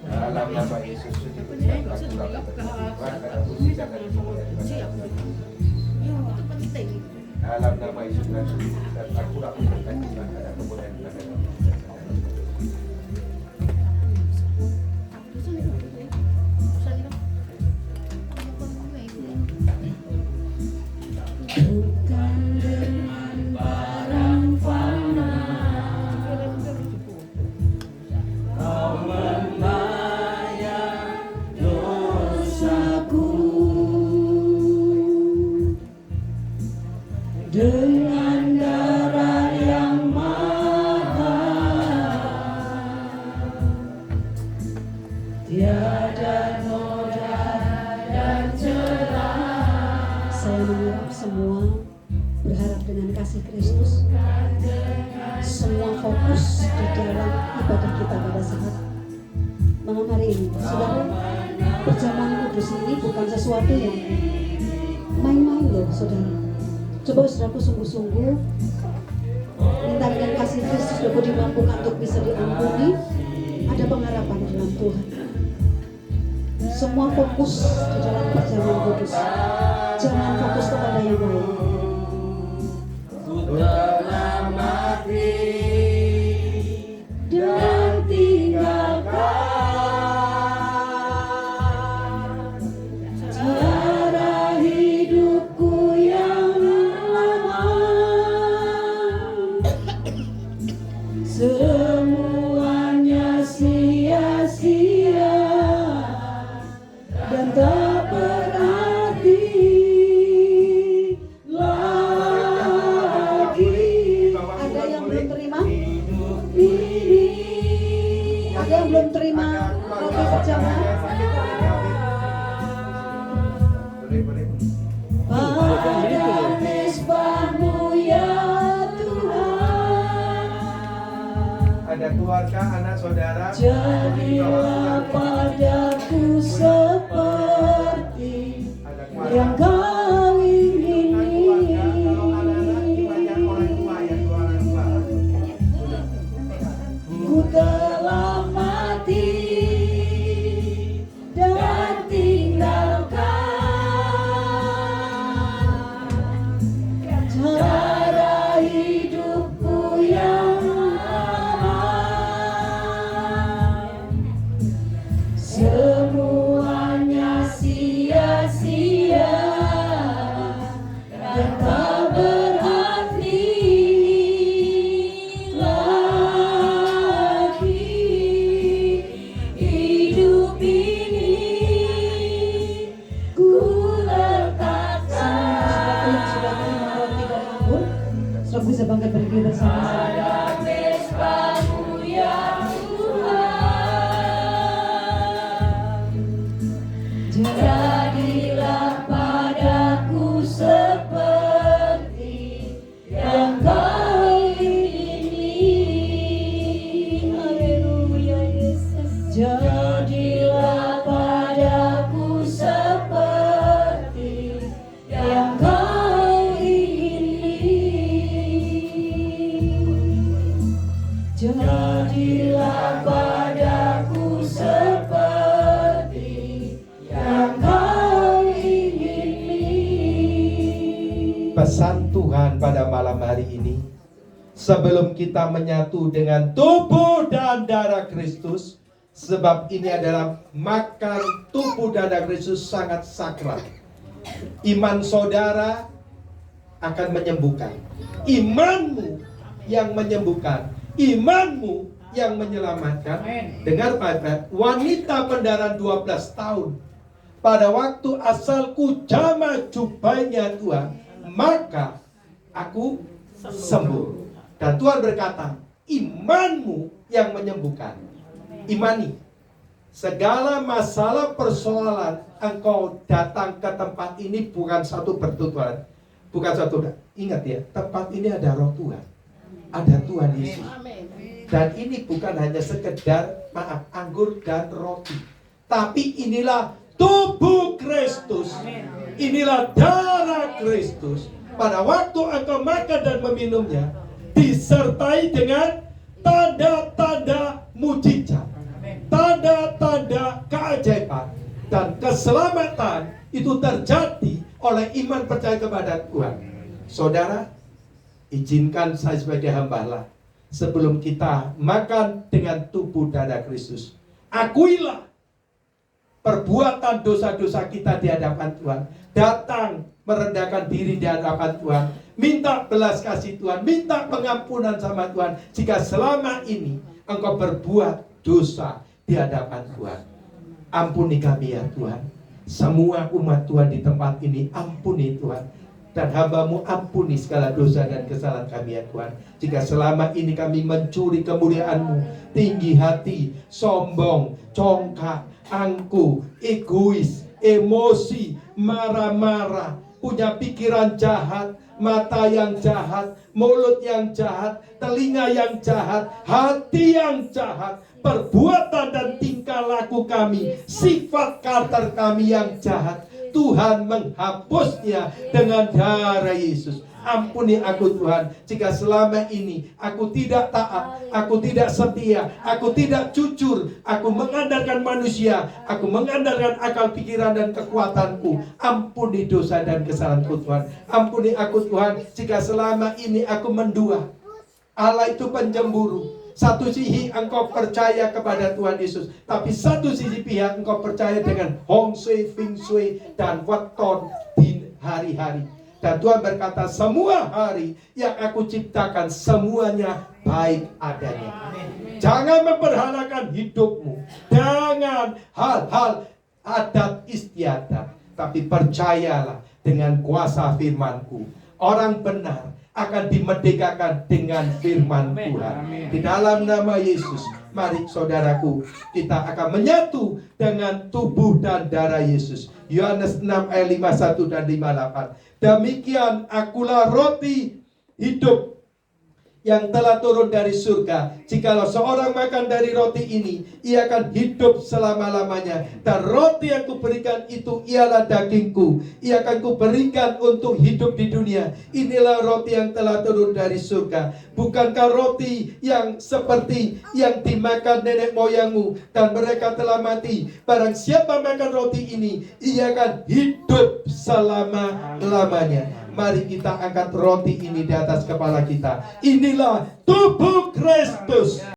Dalam nama Yesus, suci kuduskan Tuhan, ada mujizat dan kemuliaan Tuhan. Dalam nama Yesus dan suci kuduskan Tuhan, ada kemuliaan Tuhan. Bukan dengan barang fana Kau membayar dosaku, dengan darah yang mahal, tiada noda dan celah. Saya mengharap semua berharap dengan kasih Kristus, semua fokus di dalam ibadah kita pada saat malam hari ini. Saudara, perjamuan kudus ini bukan sesuatu yang main-main loh, saudara. Coba saudaraku sungguh-sungguh minta dengan kasih Kristus dapat dimampukan untuk bisa diampuni. Ada pengharapan dalam Tuhan. Semua fokus di dalam perjamuan kudus. Jangan fokus kepada yang lain. Telah mati dan tinggalkan cara hidupku yang lama. Semuanya sia-sia dan tak berarti lagi. Ada yang belum terima? Ada yang belum terima roti perjamuan? Pada mezbah-Mu ya Tuhan, Ada keluarga, anak, saudara. jadilah padaku seperti yang Kau ingini. Ku telah mati dan tinggalkan cara hidupku yang lama. Semuanya sia-sia dan tak berarti lagi. Hidup ini ku letakkan. Yang sudah terima roti dan anggur, sudah bisa bangkit berdiri bersama-sama. Pada mezbah-Mu ya Tuhan, jadilah padaku seperti yang Kau ingini. Haleluya Yesus. Jadilah padaku seperti yang Kau ingini. Jadilah padaku seperti yang Kau ingini. Pesan Tuhan pada malam hari ini, sebelum kita menyatu dengan tubuh dan darah Kristus, sebab ini adalah makan tubuh dan darah Kristus sangat sakral. Iman saudara akan menyembuhkan. Imanmu yang menyembuhkan. Imanmu yang menyelamatkan. Dengar baik-baik, wanita pendaran 12 tahun. Pada waktu asalku jama jubahnya Tuhan, maka aku sembuh. Dan Tuhan berkata, imanmu yang menyembuhkan. Imani. Segala masalah persoalan engkau datang ke tempat ini bukan satu bertujuan, bukan satu. Ingat ya, tempat ini ada Roh Tuhan, ada Tuhan Yesus. Dan ini bukan hanya sekedar anggur dan roti, tapi inilah tubuh Kristus, inilah darah Kristus. Pada waktu engkau makan dan meminumnya, disertai dengan tanda-tanda mujizat, tanda-tanda keajaiban, dan keselamatan itu terjadi oleh iman percaya kepada Tuhan. Saudara, izinkan saya sebagai hamba Allah, sebelum kita makan dengan tubuh darah Kristus, akuilah perbuatan dosa-dosa kita di hadapan Tuhan. Datang merendahkan diri di hadapan Tuhan, minta belas kasih Tuhan, minta pengampunan sama Tuhan jika selama ini engkau berbuat dosa di hadapan Tuhan. Ampuni kami ya Tuhan. Semua umat Tuhan di tempat ini, ampuni Tuhan. Dan hamba-Mu ampuni segala dosa dan kesalahan kami ya Tuhan. Jika selama ini kami mencuri kemuliaan-Mu, tinggi hati, sombong, congkak, angkuh, egois, emosi, marah-marah, punya pikiran jahat, mata yang jahat, mulut yang jahat, telinga yang jahat, hati yang jahat, perbuatan dan tingkah laku kami, sifat karakter kami yang jahat, Tuhan menghapusnya dengan darah Yesus. Ampuni aku Tuhan, jika selama ini aku tidak taat, aku tidak setia, aku tidak jujur, aku mengandalkan manusia, aku mengandalkan akal pikiran dan kekuatanku. Ampuni dosa dan kesalahanku Tuhan. Ampuni aku Tuhan, jika selama ini aku mendua. Allah itu penjemburu. Satu sisi engkau percaya kepada Tuhan Yesus, tapi satu sisi pihak engkau percaya dengan Hong Shui, Feng Shui, dan weton di hari-hari. Dan Tuhan berkata, semua hari yang aku ciptakan semuanya baik adanya. Jangan memperhalakan hidupmu, jangan hal-hal adat istiadat, tapi percayalah dengan kuasa firman-Ku. Orang benar akan dimerdekakan dengan firman Tuhan. Di dalam nama Yesus, mari saudaraku, kita akan menyatu dengan tubuh dan darah Yesus. Yohanes 6 ayat 51 dan 58. Demikian akulah roti hidup yang telah turun dari surga. Jikalau seorang makan dari roti ini, ia akan hidup selama-lamanya. Dan roti yang kuberikan itu ialah dagingku. Ia akan kuberikan untuk hidup di dunia. Inilah roti yang telah turun dari surga. Bukankah roti yang seperti yang dimakan nenek moyangmu dan mereka telah mati? Barang siapa makan roti ini, ia akan hidup selama-lamanya. Mari kita angkat roti ini di atas kepala kita. Inilah tubuh Kristus.